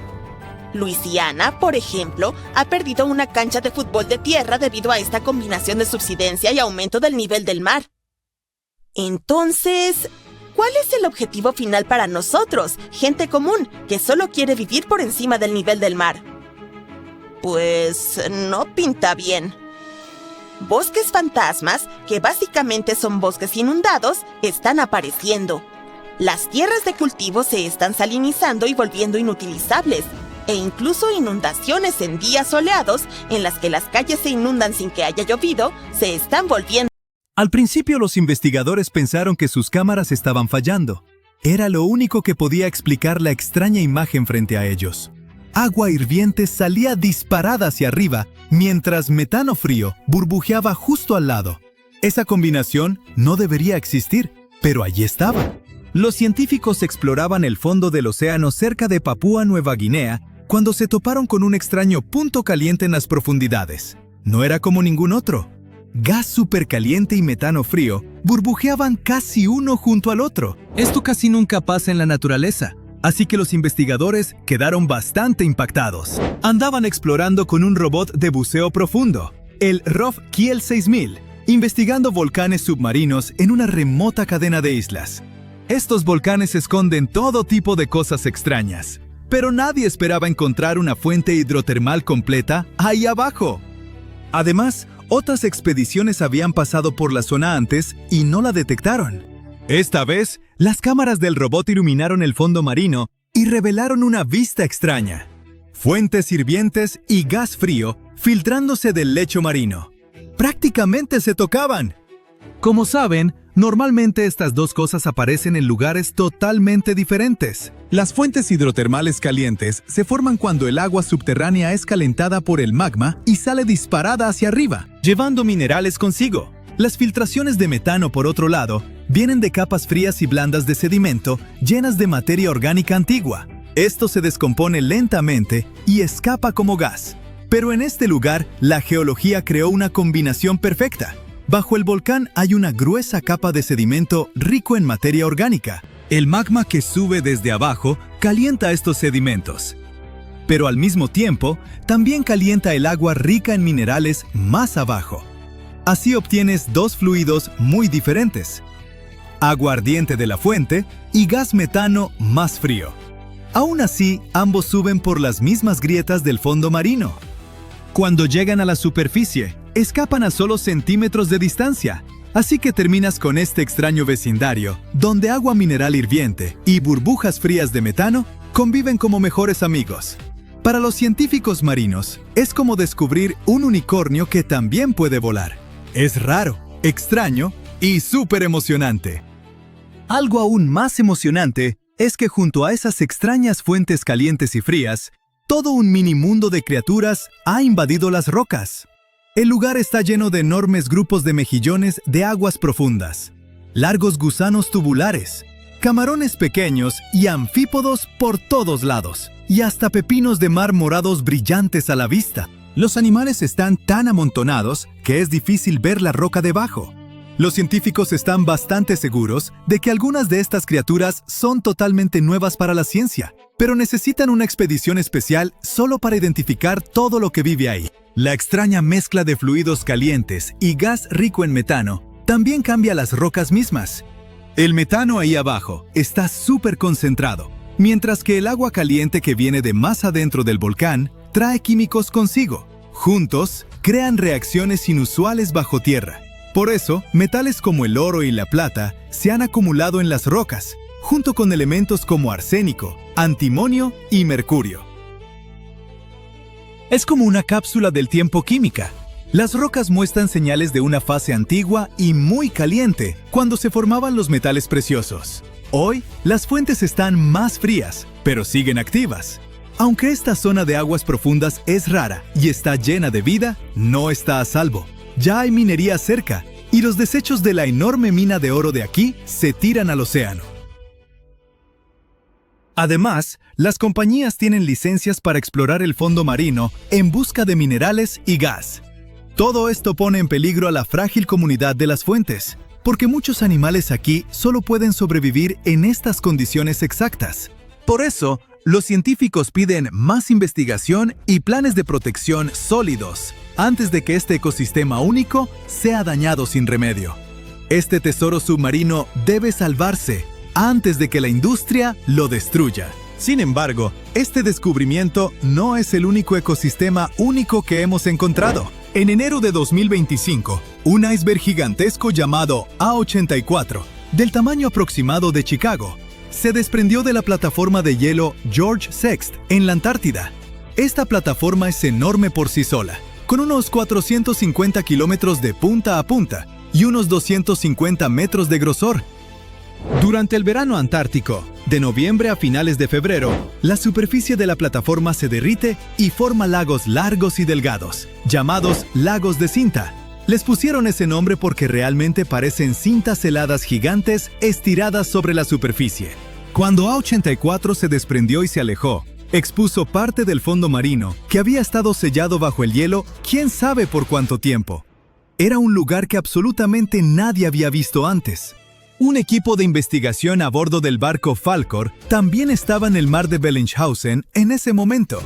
Luisiana, por ejemplo, ha perdido una cancha de fútbol de tierra debido a esta combinación de subsidencia y aumento del nivel del mar. Entonces, ¿cuál es el objetivo final para nosotros, gente común, que solo quiere vivir por encima del nivel del mar? Pues no pinta bien. Bosques fantasmas, que básicamente son bosques inundados, están apareciendo. Las tierras de cultivo se están salinizando y volviendo inutilizables, e incluso inundaciones en días soleados, en las que las calles se inundan sin que haya llovido, se están volviendo.
Al principio los investigadores pensaron que sus cámaras estaban fallando. Era lo único que podía explicar la extraña imagen frente a ellos. Agua hirviente salía disparada hacia arriba, mientras metano frío burbujeaba justo al lado. Esa combinación no debería existir, pero allí estaba. Los científicos exploraban el fondo del océano cerca de Papúa Nueva Guinea cuando se toparon con un extraño punto caliente en las profundidades. No era como ningún otro. Gas supercaliente y metano frío burbujeaban casi uno junto al otro. Esto casi nunca pasa en la naturaleza, así que los investigadores quedaron bastante impactados. Andaban explorando con un robot de buceo profundo, el ROV Kiel 6000, investigando volcanes submarinos en una remota cadena de islas. Estos volcanes esconden todo tipo de cosas extrañas, pero nadie esperaba encontrar una fuente hidrotermal completa ahí abajo. Además, otras expediciones habían pasado por la zona antes y no la detectaron. Esta vez, las cámaras del robot iluminaron el fondo marino y revelaron una vista extraña. Fuentes hirvientes y gas frío filtrándose del lecho marino. Prácticamente se tocaban. Como saben, Normalmente estas dos cosas aparecen en lugares totalmente diferentes.
Las fuentes hidrotermales calientes se forman cuando el agua subterránea es calentada por el magma y sale disparada hacia arriba,
llevando minerales consigo. Las filtraciones de metano, por otro lado, vienen de capas frías y blandas de sedimento llenas de materia orgánica antigua. Esto se descompone lentamente y escapa como gas. Pero en este lugar, la geología creó una combinación perfecta. Bajo el volcán hay una gruesa capa de sedimento rico en materia orgánica. El magma que sube desde abajo calienta estos sedimentos. Pero al mismo tiempo, también calienta el agua rica en minerales más abajo. Así obtienes dos fluidos muy diferentes: agua ardiente de la fuente y gas metano más frío. Aún así, ambos suben por las mismas grietas del fondo marino. Cuando llegan a la superficie, escapan a solo centímetros de distancia. Así que terminas con este extraño vecindario, donde agua mineral hirviente y burbujas frías de metano conviven como mejores amigos. Para los científicos marinos, es como descubrir un unicornio que también puede volar. Es raro, extraño y súper emocionante. Algo aún más emocionante es que junto a esas extrañas fuentes calientes y frías, todo un mini mundo de criaturas ha invadido las rocas. El lugar está lleno de enormes grupos de mejillones de aguas profundas, largos gusanos tubulares, camarones pequeños y anfípodos por todos lados, y hasta pepinos de mar morados brillantes a la vista. Los animales están tan amontonados que es difícil ver la roca debajo. Los científicos están bastante seguros de que algunas de estas criaturas son totalmente nuevas para la ciencia, pero necesitan una expedición especial solo para identificar todo lo que vive ahí. La extraña mezcla de fluidos calientes y gas rico en metano también cambia las rocas mismas. El metano ahí abajo está súper concentrado, mientras que el agua caliente que viene de más adentro del volcán trae químicos consigo. Juntos, crean reacciones inusuales bajo tierra. Por eso, metales como el oro y la plata se han acumulado en las rocas, junto con elementos como arsénico, antimonio y mercurio. Es como una cápsula del tiempo química. Las rocas muestran señales de una fase antigua y muy caliente, cuando se formaban los metales preciosos. Hoy, las fuentes están más frías, pero siguen activas. Aunque esta zona de aguas profundas es rara y está llena de vida, no está a salvo. Ya hay minería cerca, y los desechos de la enorme mina de oro de aquí se tiran al océano. Además, las compañías tienen licencias para explorar el fondo marino en busca de minerales y gas. Todo esto pone en peligro a la frágil comunidad de las fuentes, porque muchos animales aquí solo pueden sobrevivir en estas condiciones exactas. Por eso, los científicos piden más investigación y planes de protección sólidos, antes de que este ecosistema único sea dañado sin remedio. Este tesoro submarino debe salvarse antes de que la industria lo destruya. Sin embargo, este descubrimiento no es el único ecosistema único que hemos encontrado. En enero de 2025, un iceberg gigantesco llamado A84, del tamaño aproximado de Chicago, se desprendió de la plataforma de hielo George VI en la Antártida. Esta plataforma es enorme por sí sola, con unos 450 kilómetros de punta a punta y unos 250 metros de grosor. Durante el verano antártico, de noviembre a finales de febrero, la superficie de la plataforma se derrite y forma lagos largos y delgados, llamados lagos de cinta. Les pusieron ese nombre porque realmente parecen cintas heladas gigantes estiradas sobre la superficie. Cuando A84 se desprendió y se alejó, expuso parte del fondo marino que había estado sellado bajo el hielo quién sabe por cuánto tiempo. Era un lugar que absolutamente nadie había visto antes. Un equipo de investigación a bordo del barco Falkor también estaba en el mar de Bellingshausen en ese momento.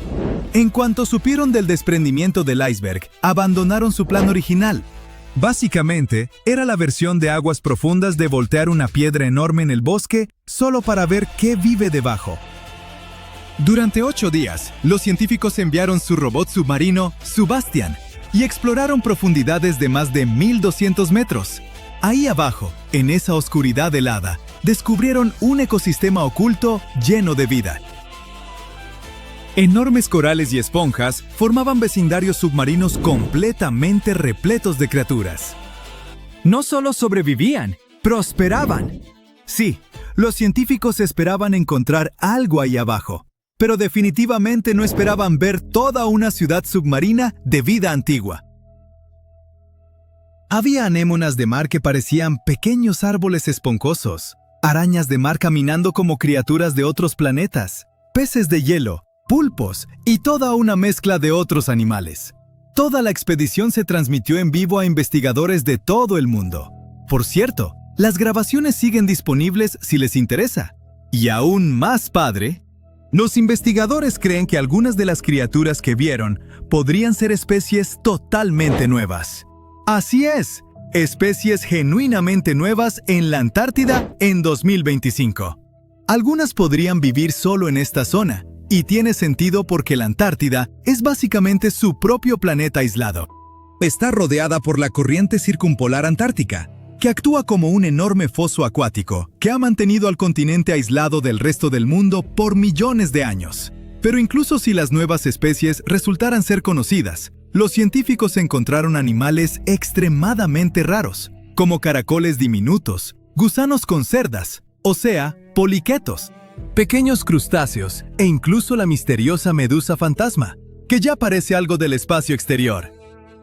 En cuanto supieron del desprendimiento del iceberg, abandonaron su plan original. Básicamente, era la versión de aguas profundas de voltear una piedra enorme en el bosque solo para ver qué vive debajo. Durante 8 días, los científicos enviaron su robot submarino, Subastian, y exploraron profundidades de más de 1.200 metros. Ahí abajo, en esa oscuridad helada, descubrieron un ecosistema oculto lleno de vida. Enormes corales y esponjas formaban vecindarios submarinos completamente repletos de criaturas. No solo sobrevivían,
prosperaban. Sí, los científicos esperaban encontrar algo ahí abajo, pero definitivamente no esperaban ver toda una ciudad submarina de vida antigua. Había anémonas de mar que parecían pequeños árboles esponjosos, arañas de mar caminando como criaturas de otros planetas, peces de hielo, pulpos y toda una mezcla de otros animales. Toda la expedición se transmitió en vivo a investigadores de todo el mundo. Por cierto, las grabaciones siguen disponibles si les interesa. Y aún más padre, los investigadores creen que algunas de las criaturas que vieron podrían ser especies totalmente nuevas. Así es, especies genuinamente nuevas en la Antártida en 2025. Algunas podrían vivir solo en esta zona, y tiene sentido porque la Antártida es básicamente su propio planeta aislado. Está rodeada por la corriente circumpolar antártica, que actúa como un enorme foso acuático que ha mantenido al continente aislado del resto del mundo por millones de años. Pero incluso si las nuevas especies resultaran ser conocidas, los científicos encontraron animales extremadamente raros, como caracoles diminutos, gusanos con cerdas, o sea, poliquetos, pequeños crustáceos e incluso la misteriosa medusa fantasma, que ya parece algo del espacio exterior.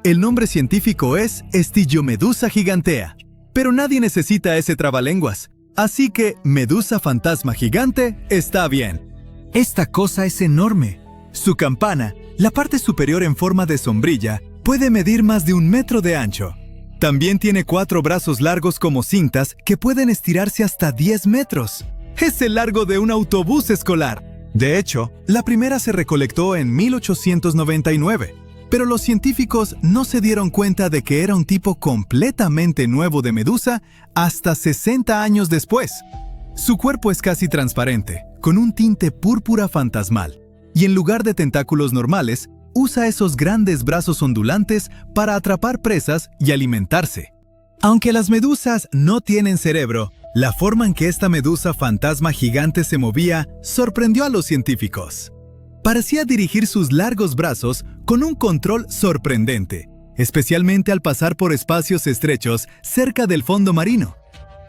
El nombre científico es Stygiomedusa gigantea, pero nadie necesita ese trabalenguas, así que medusa fantasma gigante está bien. Esta cosa es enorme. Su campana, la parte superior en forma de sombrilla, puede medir más de 1 metro de ancho. También tiene 4 brazos largos como cintas que pueden estirarse hasta 10 metros. Es el largo de un autobús escolar. De hecho, la primera se recolectó en 1899, pero los científicos no se dieron cuenta de que era un tipo completamente nuevo de medusa hasta 60 años después. Su cuerpo es casi transparente, con un tinte púrpura fantasmal, y en lugar de tentáculos normales, usa esos grandes brazos ondulantes para atrapar presas y alimentarse. Aunque las medusas no tienen cerebro, la forma en que esta medusa fantasma gigante se movía sorprendió a los científicos. Parecía dirigir sus largos brazos con un control sorprendente, especialmente al pasar por espacios estrechos cerca del fondo marino.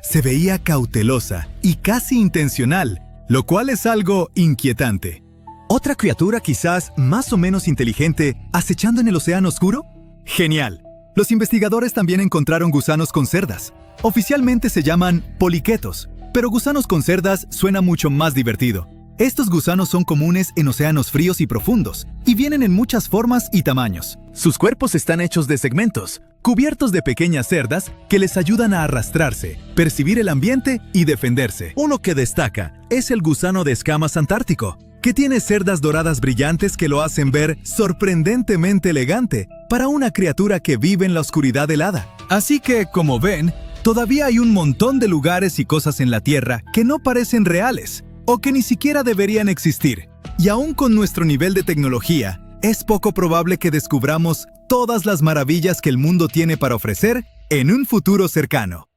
Se veía cautelosa y casi intencional, lo cual es algo inquietante. ¿Otra criatura quizás más o menos inteligente acechando en el océano oscuro? ¡Genial! Los investigadores también encontraron gusanos con cerdas. Oficialmente se llaman poliquetos, pero gusanos con cerdas suena mucho más divertido. Estos gusanos son comunes en océanos fríos y profundos, y vienen en muchas formas y tamaños. Sus cuerpos están hechos de segmentos, cubiertos de pequeñas cerdas que les ayudan a arrastrarse, percibir el ambiente y defenderse. Uno que destaca es el gusano de escamas antártico, que tiene cerdas doradas brillantes que lo hacen ver sorprendentemente elegante para una criatura que vive en la oscuridad helada. Así que, como ven, todavía hay un montón de lugares y cosas en la Tierra que no parecen reales, o que ni siquiera deberían existir. Y aún con nuestro nivel de tecnología, es poco probable que descubramos todas las maravillas que el mundo tiene para ofrecer en un futuro cercano.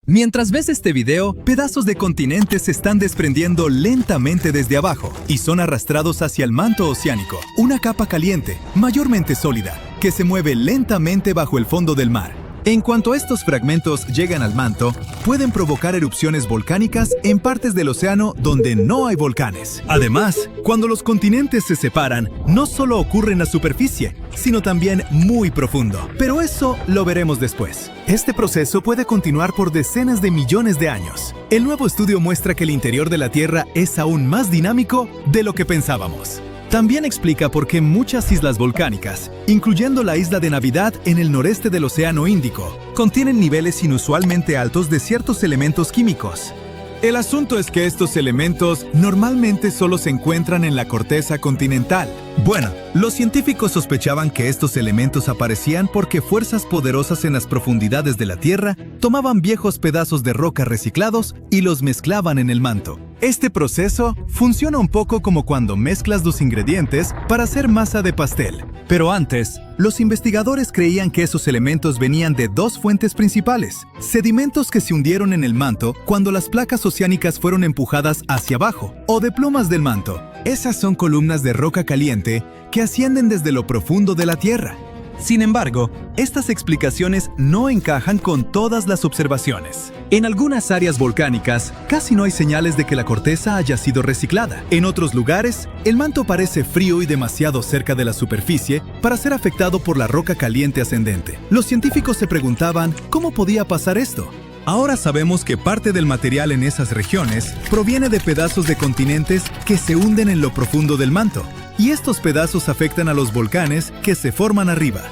Mientras ves este video, pedazos de continentes se están desprendiendo lentamente desde abajo y son arrastrados hacia el manto oceánico, una capa caliente, mayormente sólida, que se mueve lentamente bajo el fondo del mar. En cuanto estos fragmentos llegan al manto, pueden provocar erupciones volcánicas en partes del océano donde no hay volcanes. Además, cuando los continentes se separan, no solo ocurre en la superficie, sino también muy profundo. Pero eso lo veremos después. Este proceso puede continuar por decenas de millones de años. El nuevo estudio muestra que el interior de la Tierra es aún más dinámico de lo que pensábamos. También explica por qué muchas islas volcánicas, incluyendo la isla de Navidad en el noreste del Océano Índico, contienen niveles inusualmente altos de ciertos elementos químicos. El asunto es que estos elementos normalmente solo se encuentran en la corteza continental. Bueno, los científicos sospechaban que estos elementos aparecían porque fuerzas poderosas en las profundidades de la Tierra tomaban viejos pedazos de roca reciclados y los mezclaban en el manto. Este proceso funciona un poco como cuando mezclas los ingredientes para hacer masa de pastel. Pero antes, los investigadores creían que esos elementos venían de 2 fuentes principales: sedimentos que se hundieron en el manto cuando las placas oceánicas fueron empujadas hacia abajo, o de plumas del manto. Esas son columnas de roca caliente que ascienden desde lo profundo de la Tierra.
Sin embargo, estas explicaciones no encajan con todas las observaciones. En algunas áreas volcánicas, casi no hay señales de que la corteza haya sido reciclada. En otros lugares, el manto parece frío y demasiado cerca de la superficie para ser afectado por la roca caliente ascendente. Los científicos se preguntaban cómo podía pasar esto. Ahora sabemos que parte del material en esas regiones proviene de pedazos de continentes que se hunden en lo profundo del manto, y estos pedazos afectan a los volcanes que se forman arriba.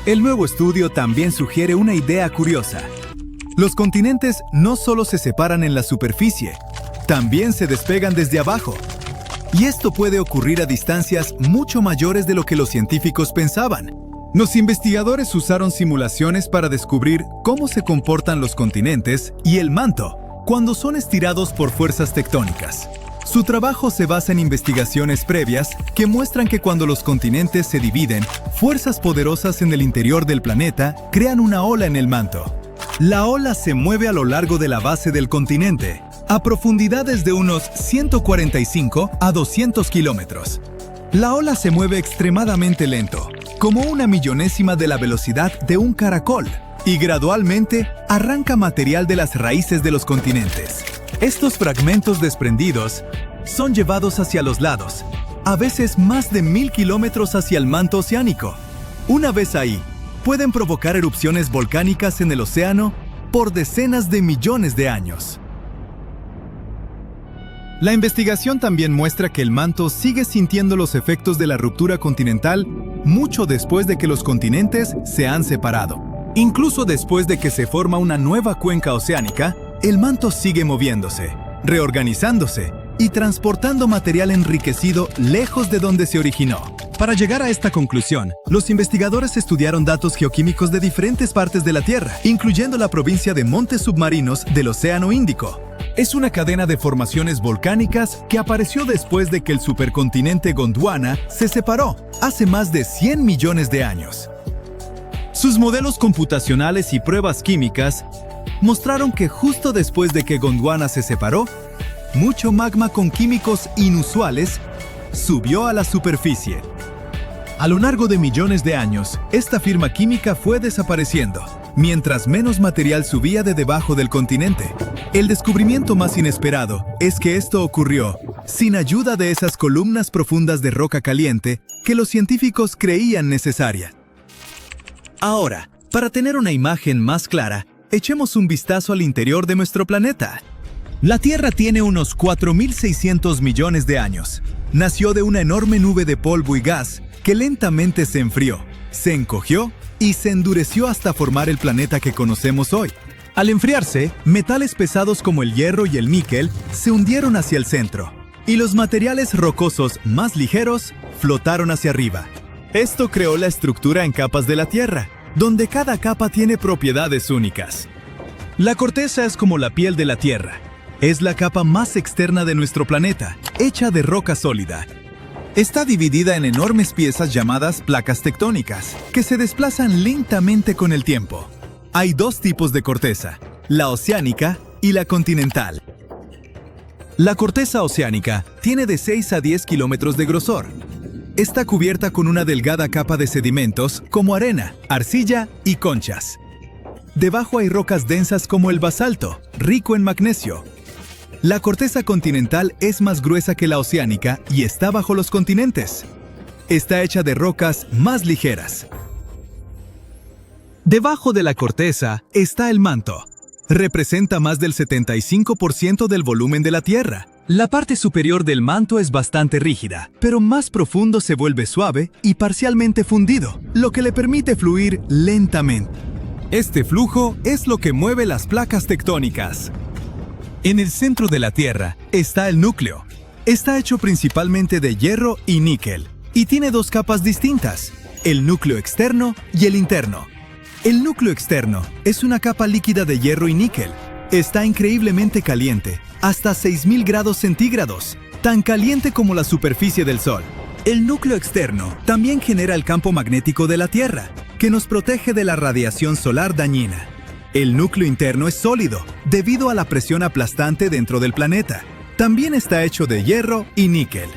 El nuevo estudio también sugiere una idea curiosa. Los continentes no solo se separan en la superficie, también se despegan desde abajo. Y esto puede ocurrir a distancias mucho mayores de lo que los científicos pensaban. Los investigadores usaron simulaciones para descubrir cómo se comportan los continentes y el manto cuando son estirados por fuerzas tectónicas. Su trabajo se basa en investigaciones previas que muestran que cuando los continentes se dividen, fuerzas poderosas en el interior del planeta crean una ola en el manto. La ola se mueve a lo largo de la base del continente, a profundidades de unos 145 a 200 kilómetros. La ola se mueve extremadamente lento, como una millonésima de la velocidad de un caracol, y gradualmente arranca material de las raíces de los continentes. Estos fragmentos desprendidos son llevados hacia los lados, a veces más de 1000 kilómetros hacia el manto oceánico. Una vez ahí, pueden provocar erupciones volcánicas en el océano por decenas de millones de años. La investigación también muestra que el manto sigue sintiendo los efectos de la ruptura continental mucho después de que los continentes se han separado. Incluso después de que se forma una nueva cuenca oceánica, el manto sigue moviéndose, reorganizándose y transportando material enriquecido lejos de donde se originó. Para llegar a esta conclusión, los investigadores estudiaron datos geoquímicos de diferentes partes de la Tierra, incluyendo la provincia de montes submarinos del Océano Índico. Es una cadena de formaciones volcánicas que apareció después de que el supercontinente Gondwana se separó hace más de 100 millones de años. Sus modelos computacionales y pruebas químicas mostraron que justo después de que Gondwana se separó, mucho magma con químicos inusuales subió a la superficie. A lo largo de millones de años, esta firma química fue desapareciendo, mientras menos material subía de debajo del continente. El descubrimiento más inesperado es que esto ocurrió sin ayuda de esas columnas profundas de roca caliente que los científicos creían necesaria. Ahora, para tener una imagen más clara, echemos un vistazo al interior de nuestro planeta. La Tierra tiene unos 4.600 millones de años. Nació de una enorme nube de polvo y gas que lentamente se enfrió, se encogió y se endureció hasta formar el planeta que conocemos hoy. Al enfriarse, metales pesados como el hierro y el níquel se hundieron hacia el centro, y los materiales rocosos más ligeros flotaron hacia arriba. Esto creó la estructura en capas de la Tierra, donde cada capa tiene propiedades únicas. La corteza es como la piel de la Tierra. Es la capa más externa de nuestro planeta, hecha de roca sólida. Está dividida en enormes piezas llamadas placas tectónicas, que se desplazan lentamente con el tiempo. Hay dos tipos de corteza, la oceánica y la continental. La corteza oceánica tiene de 6 a 10 kilómetros de grosor. Está cubierta con una delgada capa de sedimentos como arena, arcilla y conchas. Debajo hay rocas densas como el basalto, rico en magnesio. La corteza continental es más gruesa que la oceánica y está bajo los continentes. Está hecha de rocas más ligeras. Debajo de la corteza está el manto. Representa más del 75% del volumen de la Tierra. La parte superior del manto es bastante rígida, pero más profundo se vuelve suave y parcialmente fundido, lo que le permite fluir lentamente. Este flujo es lo que mueve las placas tectónicas. En el centro de la Tierra está el núcleo. Está hecho principalmente de hierro y níquel, y tiene dos capas distintas, el núcleo externo y el interno. El núcleo externo es una capa líquida de hierro y níquel. Está increíblemente caliente, hasta 6000 grados centígrados, tan caliente como la superficie del Sol. El núcleo externo también genera el campo magnético de la Tierra, que nos protege de la radiación solar dañina. El núcleo interno es sólido, debido a la presión aplastante dentro del planeta. También está hecho de hierro y níquel.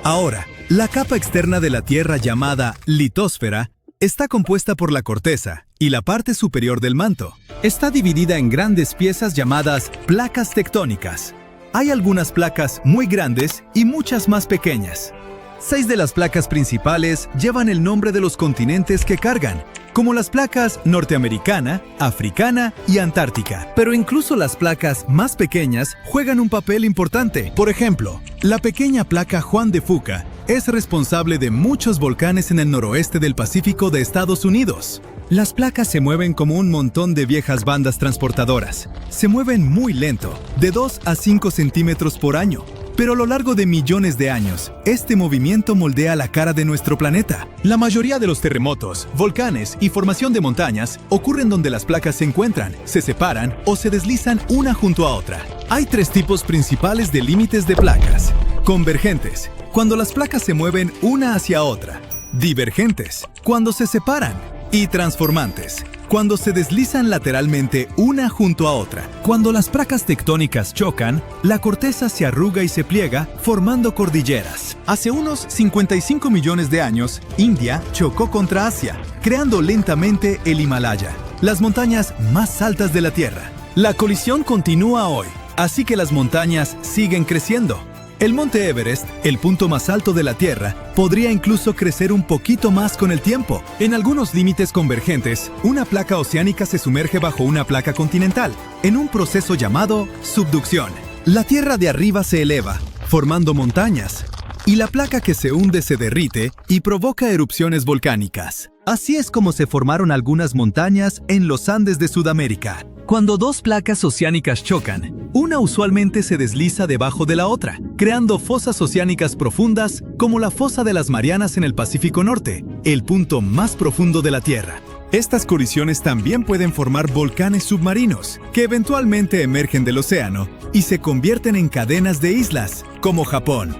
Ahora, la capa externa de la Tierra llamada litosfera Está compuesta por la corteza y la parte superior del manto. Está dividida en grandes piezas llamadas placas tectónicas. Hay algunas placas muy grandes y muchas más pequeñas. 6 de las placas principales llevan el nombre de los continentes que cargan, como las placas norteamericana, africana y antártica. Pero incluso las placas más pequeñas juegan un papel importante. Por ejemplo, la pequeña placa Juan de Fuca es responsable de muchos volcanes en el noroeste del Pacífico de Estados Unidos. Las placas se mueven como un montón de viejas bandas transportadoras. Se mueven muy lento, de 2 a 5 centímetros por año. Pero a lo largo de millones de años, este movimiento moldea la cara de nuestro planeta. La mayoría de los terremotos, volcanes y formación de montañas ocurren donde las placas se encuentran, se separan o se deslizan una junto a otra. Hay 3 tipos principales de límites de placas. Convergentes, cuando las placas se mueven una hacia otra. Divergentes, cuando se separan. Y transformantes, cuando se deslizan lateralmente una junto a otra. Cuando las placas tectónicas chocan, la corteza se arruga y se pliega, formando cordilleras. Hace unos 55 millones de años, India chocó contra Asia, creando lentamente el Himalaya, las montañas más altas de la Tierra. La colisión continúa hoy, así que las montañas siguen creciendo. El monte Everest, el punto más alto de la Tierra, podría incluso crecer un poquito más con el tiempo. En algunos límites convergentes, una placa oceánica se sumerge bajo una placa continental, en un proceso llamado subducción. La Tierra de arriba se eleva, formando montañas, y la placa que se hunde se derrite y provoca erupciones volcánicas. Así es como se formaron algunas montañas en los Andes de Sudamérica. Cuando 2 placas oceánicas chocan, una usualmente se desliza debajo de la otra, creando fosas oceánicas profundas como la fosa de las Marianas en el Pacífico Norte, el punto más profundo de la Tierra. Estas colisiones también pueden formar volcanes submarinos, que eventualmente emergen del océano y se convierten en cadenas de islas, como Japón.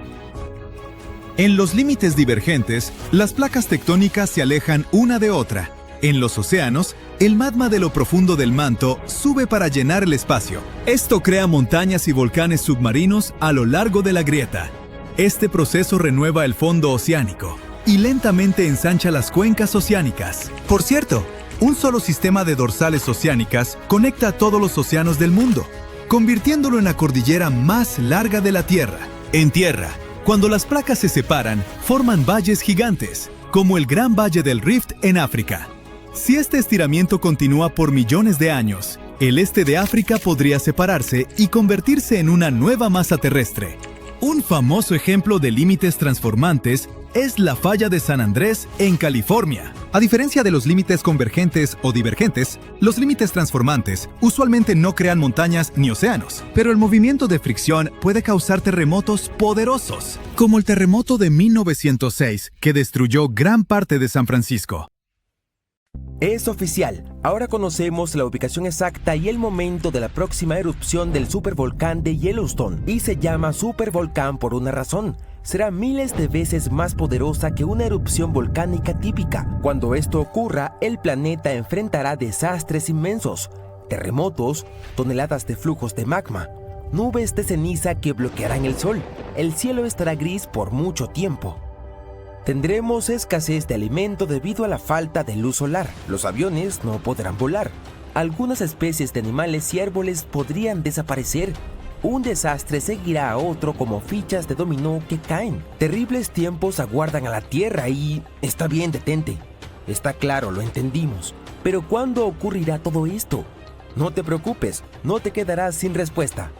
En los límites divergentes, las placas tectónicas se alejan una de otra. En los océanos, el magma de lo profundo del manto sube para llenar el espacio. Esto crea montañas y volcanes submarinos a lo largo de la grieta. Este proceso renueva el fondo oceánico y lentamente ensancha las cuencas oceánicas. Por cierto, un solo sistema de dorsales oceánicas conecta a todos los océanos del mundo, convirtiéndolo en la cordillera más larga de la Tierra. En tierra, cuando las placas se separan, forman valles gigantes, como el Gran Valle del Rift en África. Si este estiramiento continúa por millones de años, el este de África podría separarse y convertirse en una nueva masa terrestre. Un famoso ejemplo de límites transformantes es la falla de San Andrés en California. A diferencia de los límites convergentes o divergentes, los límites transformantes usualmente no crean montañas ni océanos, pero el movimiento de fricción puede causar terremotos poderosos, como el terremoto de 1906 que destruyó gran parte de San Francisco.
Es oficial, ahora conocemos la ubicación exacta y el momento de la próxima erupción del supervolcán de Yellowstone, y se llama supervolcán por una razón. Será miles de veces más poderosa que una erupción volcánica típica. Cuando esto ocurra, el planeta enfrentará desastres inmensos, terremotos, toneladas de flujos de magma, nubes de ceniza que bloquearán el sol. El cielo estará gris por mucho tiempo. Tendremos escasez de alimento debido a la falta de luz solar. Los aviones no podrán volar. Algunas especies de animales y árboles podrían desaparecer. Un desastre seguirá a otro como fichas de dominó que caen. Terribles tiempos aguardan a la Tierra y... Está bien, detente. Está claro, lo entendimos. Pero ¿cuándo ocurrirá todo esto? No te preocupes, no te quedarás sin respuesta.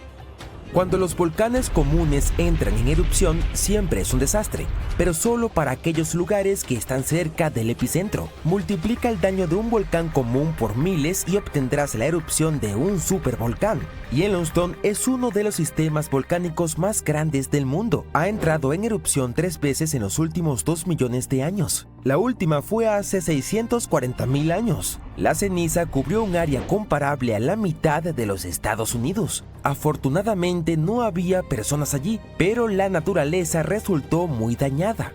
Cuando los volcanes comunes entran en erupción, siempre es un desastre, pero solo para aquellos lugares que están cerca del epicentro. Multiplica el daño de un volcán común por miles y obtendrás la erupción de un supervolcán. Yellowstone es uno de los sistemas volcánicos más grandes del mundo. Ha entrado en erupción 3 veces en los últimos 2 millones de años. La última fue hace 640.000 años. La ceniza cubrió un área comparable a la mitad de los Estados Unidos. Afortunadamente no había personas allí, pero la naturaleza resultó muy dañada.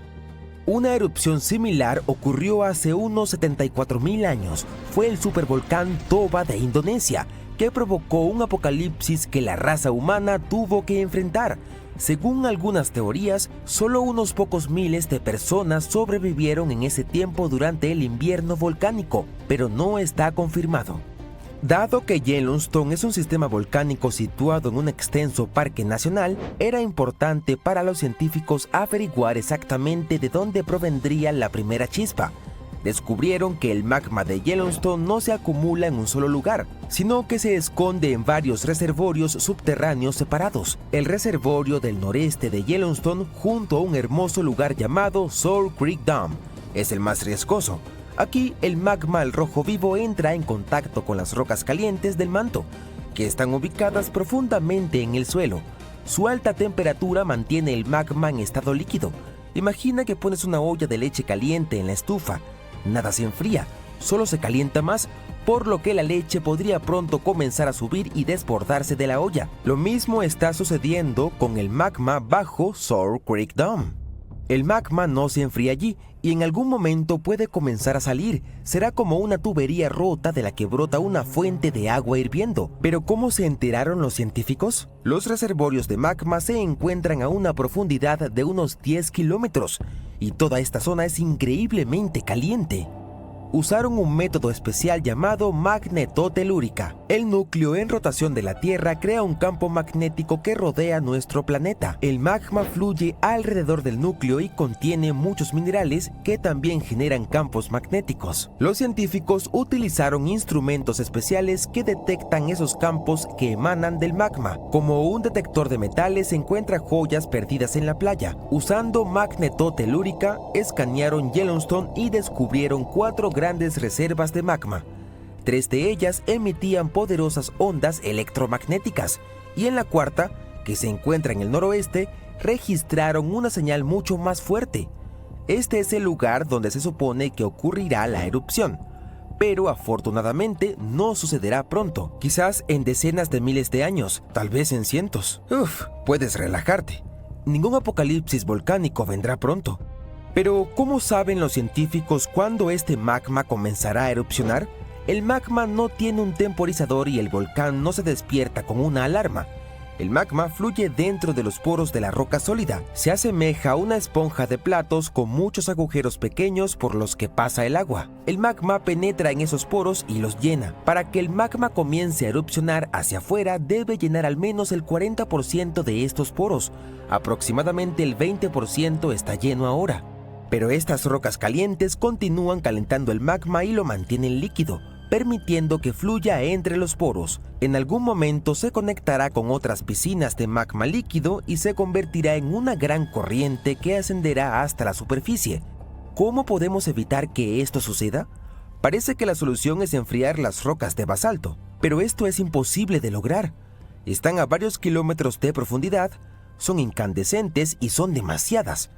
Una erupción similar ocurrió hace unos 74.000 años. Fue el supervolcán Toba de Indonesia, que provocó un apocalipsis que la raza humana tuvo que enfrentar. Según algunas teorías, solo unos pocos miles de personas sobrevivieron en ese tiempo durante el invierno volcánico, pero no está confirmado. Dado que Yellowstone es un sistema volcánico situado en un extenso parque nacional, era importante para los científicos averiguar exactamente de dónde provendría la primera chispa. Descubrieron que el magma de Yellowstone no se acumula en un solo lugar, sino que se esconde en varios reservorios subterráneos separados. El reservorio del noreste de Yellowstone, junto a un hermoso lugar llamado Sour Creek Dam, es el más riesgoso. Aquí el magma al rojo vivo entra en contacto con las rocas calientes del manto, que están ubicadas profundamente en el suelo. Su alta temperatura mantiene el magma en estado líquido. Imagina que pones una olla de leche caliente en la estufa. Nada se enfría, solo se calienta más, por lo que la leche podría pronto comenzar a subir y desbordarse de la olla. Lo mismo está sucediendo con el magma bajo Sour Creek Dam. El magma no se enfría allí y en algún momento puede comenzar a salir. Será como una tubería rota de la que brota una fuente de agua hirviendo. ¿Pero cómo se enteraron los científicos? Los reservorios de magma se encuentran a una profundidad de unos 10 kilómetros y toda esta zona es increíblemente caliente. Usaron un método especial llamado magnetotelúrica. El núcleo en rotación de la Tierra crea un campo magnético que rodea nuestro planeta. El magma fluye alrededor del núcleo y contiene muchos minerales que también generan campos magnéticos. Los científicos utilizaron instrumentos especiales que detectan esos campos que emanan del magma. Como un detector de metales encuentra joyas perdidas en la playa. Usando magnetotelúrica, escanearon Yellowstone y descubrieron 4 grandes reservas de magma. 3 de ellas emitían poderosas ondas electromagnéticas y en la cuarta, que se encuentra en el noroeste, registraron una señal mucho más fuerte. Este es el lugar donde se supone que ocurrirá la erupción, pero afortunadamente no sucederá pronto, quizás en decenas de miles de años, tal vez en cientos. Puedes relajarte. Ningún apocalipsis volcánico vendrá pronto. Pero, ¿cómo saben los científicos cuándo este magma comenzará a erupcionar? El magma no tiene un temporizador y el volcán no se despierta con una alarma. El magma fluye dentro de los poros de la roca sólida. Se asemeja a una esponja de platos con muchos agujeros pequeños por los que pasa el agua. El magma penetra en esos poros y los llena. Para que el magma comience a erupcionar hacia afuera, debe llenar al menos el 40% de estos poros. Aproximadamente el 20% está lleno ahora. Pero estas rocas calientes continúan calentando el magma y lo mantienen líquido, permitiendo que fluya entre los poros. En algún momento se conectará con otras piscinas de magma líquido y se convertirá en una gran corriente que ascenderá hasta la superficie. ¿Cómo podemos evitar que esto suceda? Parece que la solución es enfriar las rocas de basalto, pero esto es imposible de lograr. Están a varios kilómetros de profundidad, son incandescentes y son demasiadas.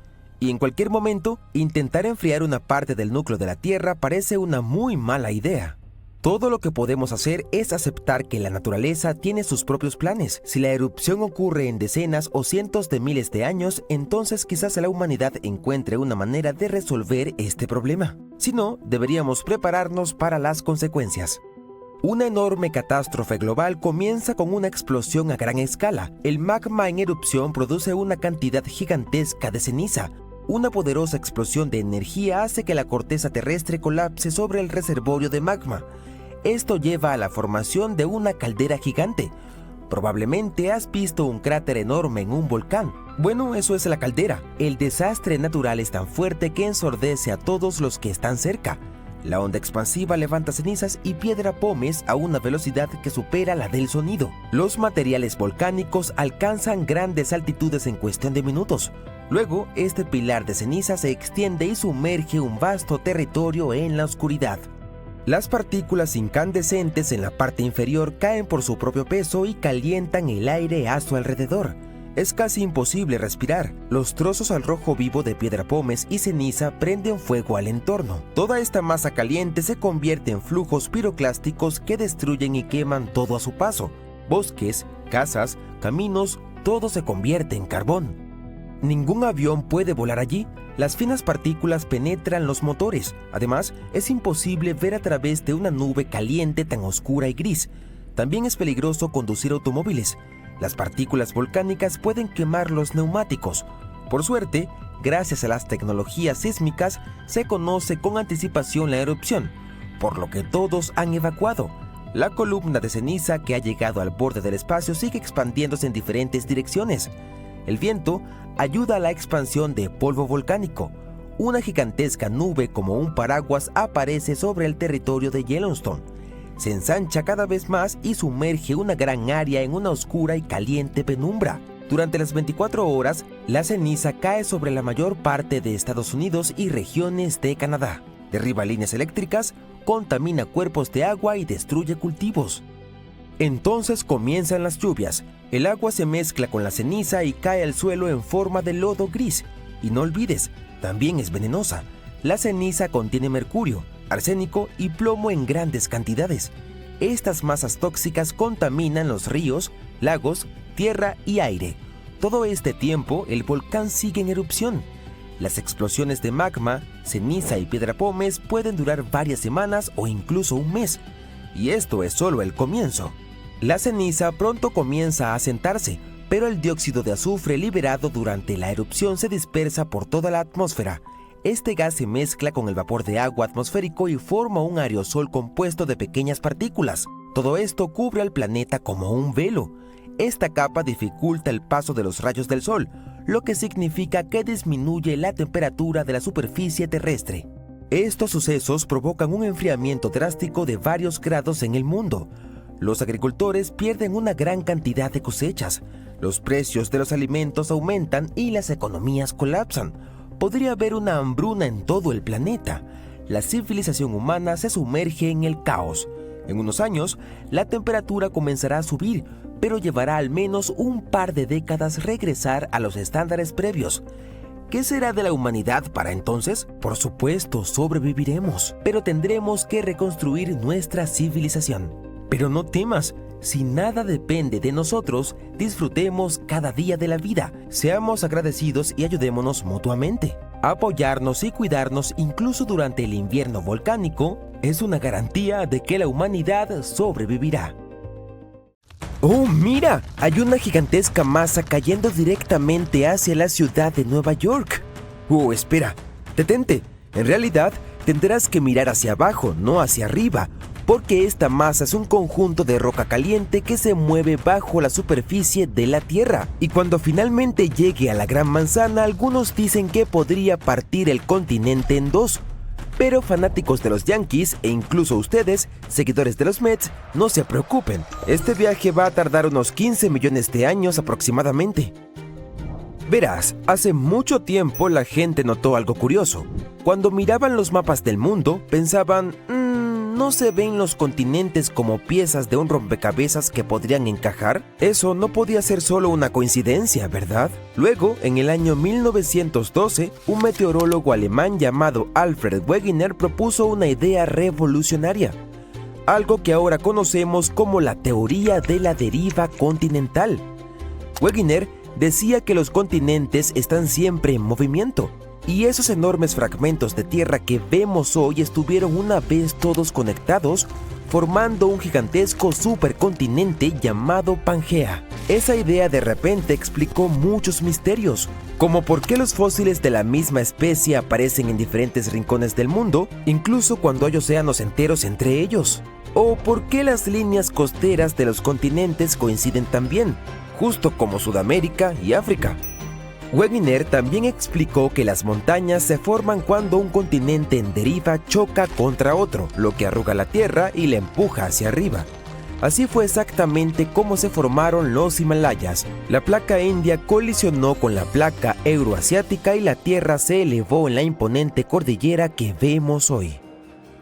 Y en cualquier momento, intentar enfriar una parte del núcleo de la Tierra parece una muy mala idea. Todo lo que podemos hacer es aceptar que la naturaleza tiene sus propios planes. Si la erupción ocurre en decenas o cientos de miles de años, entonces quizás la humanidad encuentre una manera de resolver este problema. Si no, deberíamos prepararnos para las consecuencias. Una enorme catástrofe global comienza con una explosión a gran escala. El magma en erupción produce una cantidad gigantesca de ceniza. Una poderosa explosión de energía hace que la corteza terrestre colapse sobre el reservorio de magma. Esto lleva a la formación de una caldera gigante. Probablemente has visto un cráter enorme en un volcán. Bueno, eso es la caldera. El desastre natural es tan fuerte que ensordece a todos los que están cerca. La onda expansiva levanta cenizas y piedra pómez a una velocidad que supera la del sonido. Los materiales volcánicos alcanzan grandes altitudes en cuestión de minutos. Luego, este pilar de ceniza se extiende y sumerge un vasto territorio en la oscuridad. Las partículas incandescentes en la parte inferior caen por su propio peso y calientan el aire a su alrededor. Es casi imposible respirar. Los trozos al rojo vivo de piedra pómez y ceniza prenden fuego al entorno. Toda esta masa caliente se convierte en flujos piroclásticos que destruyen y queman todo a su paso. Bosques, casas, caminos, todo se convierte en carbón. Ningún avión puede volar allí. Las finas partículas penetran los motores. Además, es imposible ver a través de una nube caliente tan oscura y gris. También es peligroso conducir automóviles. Las partículas volcánicas pueden quemar los neumáticos. Por suerte, gracias a las tecnologías sísmicas, se conoce con anticipación la erupción, por lo que todos han evacuado. La columna de ceniza que ha llegado al borde del espacio sigue expandiéndose en diferentes direcciones. El viento ayuda a la expansión de polvo volcánico. Una gigantesca nube como un paraguas aparece sobre el territorio de Yellowstone. Se ensancha cada vez más y sumerge una gran área en una oscura y caliente penumbra. Durante las 24 horas, la ceniza cae sobre la mayor parte de Estados Unidos y regiones de Canadá. Derriba líneas eléctricas, contamina cuerpos de agua y destruye cultivos. Entonces comienzan las lluvias. El agua se mezcla con la ceniza y cae al suelo en forma de lodo gris. Y no olvides, también es venenosa. La ceniza contiene mercurio, arsénico y plomo en grandes cantidades. Estas masas tóxicas contaminan los ríos, lagos, tierra y aire. Todo este tiempo, el volcán sigue en erupción. Las explosiones de magma, ceniza y piedra pómez pueden durar varias semanas o incluso un mes. Y esto es solo el comienzo. La ceniza pronto comienza a asentarse, pero el dióxido de azufre liberado durante la erupción se dispersa por toda la atmósfera. Este gas se mezcla con el vapor de agua atmosférico y forma un aerosol compuesto de pequeñas partículas. Todo esto cubre al planeta como un velo. Esta capa dificulta el paso de los rayos del sol, lo que significa que disminuye la temperatura de la superficie terrestre. Estos sucesos provocan un enfriamiento drástico de varios grados en el mundo. Los agricultores pierden una gran cantidad de cosechas, los precios de los alimentos aumentan y las economías colapsan. Podría haber una hambruna en todo el planeta. La civilización humana se sumerge en el caos. En unos años, la temperatura comenzará a subir, pero llevará al menos un par de décadas regresar a los estándares previos. ¿Qué será de la humanidad para entonces? Por supuesto, sobreviviremos, pero tendremos que reconstruir nuestra civilización. Pero no temas, si nada depende de nosotros, disfrutemos cada día de la vida, seamos agradecidos y ayudémonos mutuamente. Apoyarnos y cuidarnos incluso durante el invierno volcánico es una garantía de que la humanidad sobrevivirá. ¡Oh, mira! Hay una gigantesca masa cayendo directamente hacia la ciudad de Nueva York. ¡Oh, espera! ¡Detente! En realidad, tendrás que mirar hacia abajo, no hacia arriba, porque esta masa es un conjunto de roca caliente que se mueve bajo la superficie de la Tierra. Y cuando finalmente llegue a la Gran Manzana, algunos dicen que podría partir el continente en dos. Pero fanáticos de los Yankees e incluso ustedes, seguidores de los Mets, no se preocupen. Este viaje va a tardar unos 15 millones de años aproximadamente. Verás, hace mucho tiempo la gente notó algo curioso. Cuando miraban los mapas del mundo, pensaban, ¿no se ven los continentes como piezas de un rompecabezas que podrían encajar? Eso no podía ser solo una coincidencia, ¿verdad? Luego, en el año 1912, un meteorólogo alemán llamado Alfred Wegener propuso una idea revolucionaria, algo que ahora conocemos como la teoría de la deriva continental. Wegener decía que los continentes están siempre en movimiento, y esos enormes fragmentos de tierra que vemos hoy estuvieron una vez todos conectados, formando un gigantesco supercontinente llamado Pangea. Esa idea de repente explicó muchos misterios, como por qué los fósiles de la misma especie aparecen en diferentes rincones del mundo, incluso cuando hay océanos enteros entre ellos, o por qué las líneas costeras de los continentes coinciden también, justo como Sudamérica y África. Wegener también explicó que las montañas se forman cuando un continente en deriva choca contra otro, lo que arruga la Tierra y la empuja hacia arriba. Así fue exactamente como se formaron los Himalayas. La placa india colisionó con la placa euroasiática y la Tierra se elevó en la imponente cordillera que vemos hoy.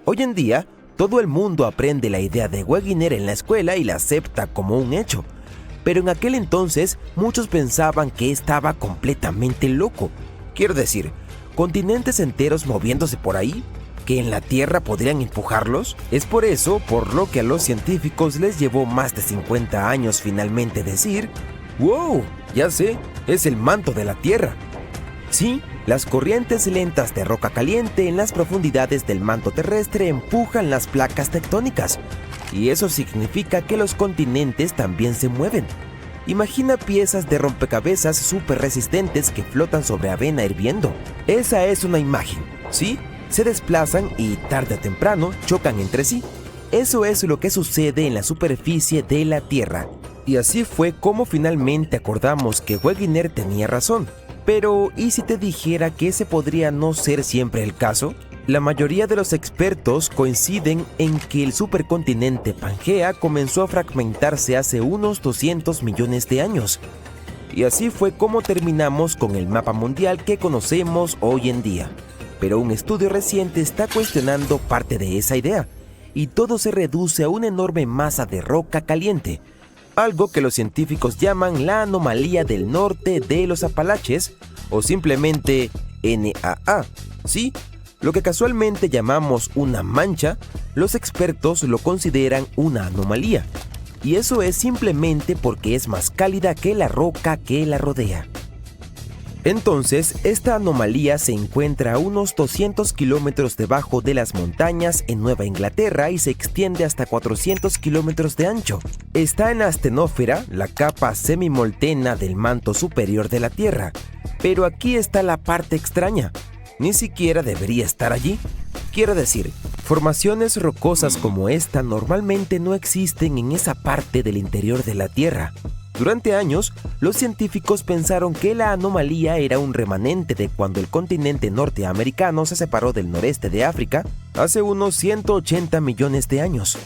Hoy en día, todo el mundo aprende la idea de Wegener en la escuela y la acepta como un hecho. Pero en aquel entonces muchos pensaban que estaba completamente loco. Quiero decir, ¿continentes enteros moviéndose por ahí? ¿Que en la Tierra podrían empujarlos? Es por eso por lo que a los científicos les llevó más de 50 años finalmente decir, ¡wow! Ya sé, es el manto de la Tierra. Sí, las corrientes lentas de roca caliente en las profundidades del manto terrestre empujan las placas tectónicas. y eso significa que los continentes también se mueven. Imagina piezas de rompecabezas súper resistentes que flotan sobre avena hirviendo. Esa es una imagen, ¿sí? Se desplazan y tarde o temprano chocan entre sí. Eso es lo que sucede en la superficie de la Tierra. Y así fue como finalmente acordamos que Wegener tenía razón. Pero, ¿y si te dijera que ese podría no ser siempre el caso? La mayoría de los expertos coinciden en que el supercontinente Pangea comenzó a fragmentarse hace unos 200 millones de años. Y así fue como terminamos con el mapa mundial que conocemos hoy en día. Pero un estudio reciente está cuestionando parte de esa idea, y todo se reduce a una enorme masa de roca caliente, algo que los científicos llaman la anomalía del norte de los Apalaches, o simplemente NAA, ¿sí? Lo que casualmente llamamos una mancha, los expertos lo consideran una anomalía, y eso es simplemente porque es más cálida que la roca que la rodea. Entonces, esta anomalía se encuentra a unos 200 kilómetros debajo de las montañas en Nueva Inglaterra y se extiende hasta 400 kilómetros de ancho. Está en la astenósfera, la capa semimoltena del manto superior de la Tierra. Pero aquí está la parte extraña. Ni siquiera debería estar allí. Quiero decir, formaciones rocosas como esta normalmente no existen en esa parte del interior de la Tierra. Durante años, los científicos pensaron que la anomalía era un remanente de cuando el continente norteamericano se separó del noreste de África hace unos 180 millones de años.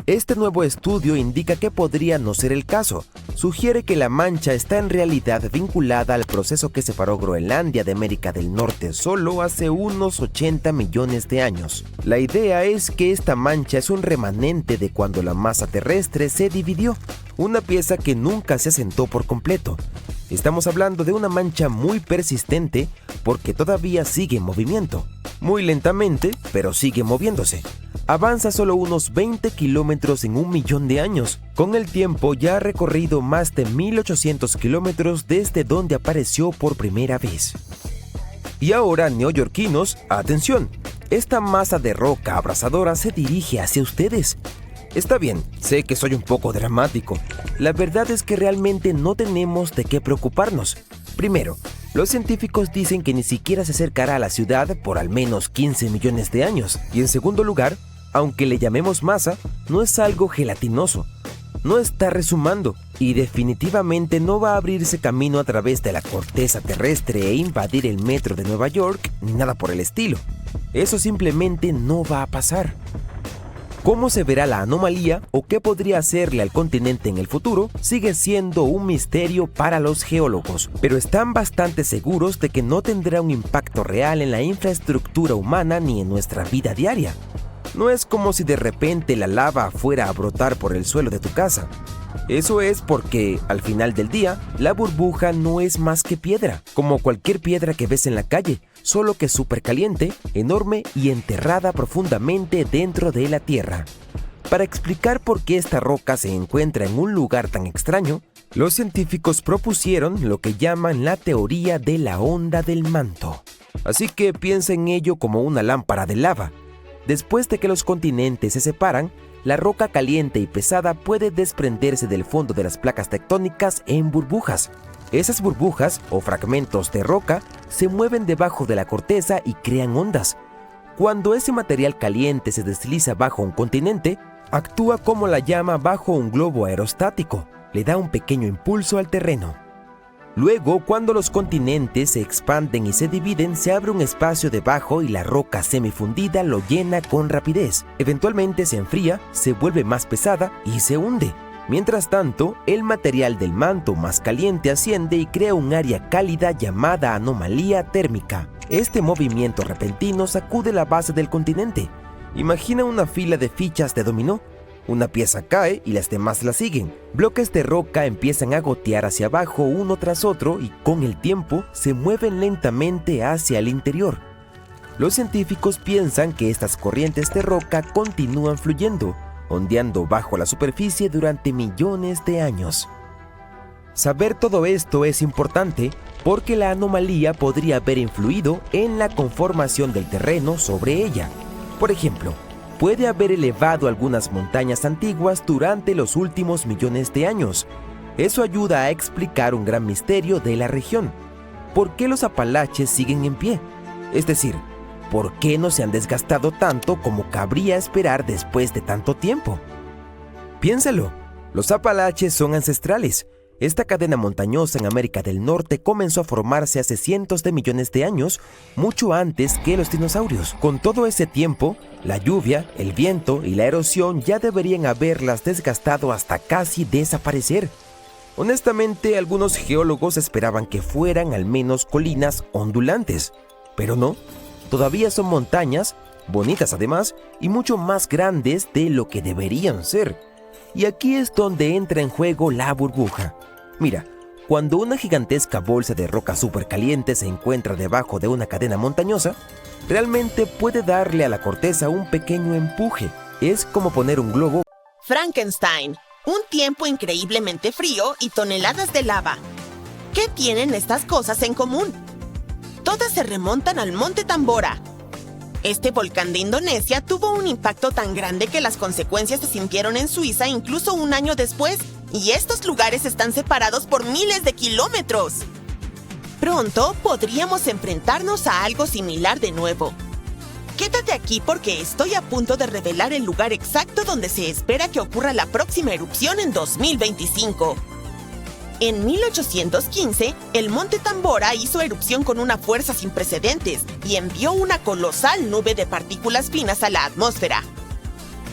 Este nuevo estudio indica que podría no ser el caso. Sugiere que la mancha está en realidad vinculada al proceso que separó Groenlandia de América del Norte solo hace unos 80 millones de años. La idea es que esta mancha es un remanente de cuando la masa terrestre se dividió, una pieza que nunca se asentó por completo. Estamos hablando de una mancha muy persistente porque todavía sigue en movimiento. Muy lentamente, pero sigue moviéndose. Avanza solo unos 20 kilómetros en 1.000.000 de años. Con el tiempo ya ha recorrido más de 1.800 kilómetros desde donde apareció por primera vez. Y ahora, neoyorquinos, atención, esta masa de roca abrasadora se dirige hacia ustedes. Está bien, sé que soy un poco dramático. La verdad es que realmente no tenemos de qué preocuparnos. Primero, los científicos dicen que ni siquiera se acercará a la ciudad por al menos 15 millones de años. Y en segundo lugar, aunque le llamemos masa, no es algo gelatinoso. No está resumando y definitivamente no va a abrirse camino a través de la corteza terrestre e invadir el metro de Nueva York ni nada por el estilo. Eso simplemente no va a pasar. ¿Cómo se verá la anomalía o qué podría hacerle al continente en el futuro? Sigue siendo un misterio para los geólogos, pero están bastante seguros de que no tendrá un impacto real en la infraestructura humana ni en nuestra vida diaria. No es como si de repente la lava fuera a brotar por el suelo de tu casa. Eso es porque, al final del día, la burbuja no es más que piedra, como cualquier piedra que ves en la calle, solo que súper caliente, enorme y enterrada profundamente dentro de la tierra. Para explicar por qué esta roca se encuentra en un lugar tan extraño, los científicos propusieron lo que llaman la teoría de la onda del manto. Así que piensa en ello como una lámpara de lava. Después de que los continentes se separan, la roca caliente y pesada puede desprenderse del fondo de las placas tectónicas en burbujas. Esas burbujas, o fragmentos de roca, se mueven debajo de la corteza y crean ondas. Cuando ese material caliente se desliza bajo un continente, actúa como la llama bajo un globo aerostático, le da un pequeño impulso al terreno. Luego, cuando los continentes se expanden y se dividen, se abre un espacio debajo y la roca semifundida lo llena con rapidez. Eventualmente se enfría, se vuelve más pesada y se hunde. Mientras tanto, el material del manto más caliente asciende y crea un área cálida llamada anomalía térmica. Este movimiento repentino sacude la base del continente. Imagina una fila de fichas de dominó. Una pieza cae y las demás la siguen. Bloques de roca empiezan a gotear hacia abajo uno tras otro y con el tiempo se mueven lentamente hacia el interior. Los científicos piensan que estas corrientes de roca continúan fluyendo, ondeando bajo la superficie durante millones de años. Saber todo esto es importante porque la anomalía podría haber influido en la conformación del terreno sobre ella. Por ejemplo, puede haber elevado algunas montañas antiguas durante los últimos millones de años. Eso ayuda a explicar un gran misterio de la región. ¿Por qué los Apalaches siguen en pie? Es decir, ¿por qué no se han desgastado tanto como cabría esperar después de tanto tiempo? Piénsalo, los Apalaches son ancestrales. Esta cadena montañosa en América del Norte comenzó a formarse hace cientos de millones de años, mucho antes que los dinosaurios. Con todo ese tiempo, la lluvia, el viento y la erosión ya deberían haberlas desgastado hasta casi desaparecer. Honestamente, algunos geólogos esperaban que fueran al menos colinas ondulantes, pero no. Todavía son montañas, bonitas además, y mucho más grandes de lo que deberían ser. Y aquí es donde entra en juego la burbuja. Mira, cuando una gigantesca bolsa de roca supercaliente se encuentra debajo de una cadena montañosa, realmente puede darle a la corteza un pequeño empuje. Es como poner un globo.
Frankenstein, un tiempo increíblemente frío y toneladas de lava. ¿Qué tienen estas cosas en común? Todas se remontan al Monte Tambora. Este volcán de Indonesia tuvo un impacto tan grande que las consecuencias se sintieron en Suiza incluso un año después, y estos lugares están separados por miles de kilómetros. Pronto podríamos enfrentarnos a algo similar de nuevo. Quédate aquí porque estoy a punto de revelar el lugar exacto donde se espera que ocurra la próxima erupción en 2025. En 1815, el Monte Tambora hizo erupción con una fuerza sin precedentes y envió una colosal nube de partículas finas a la atmósfera.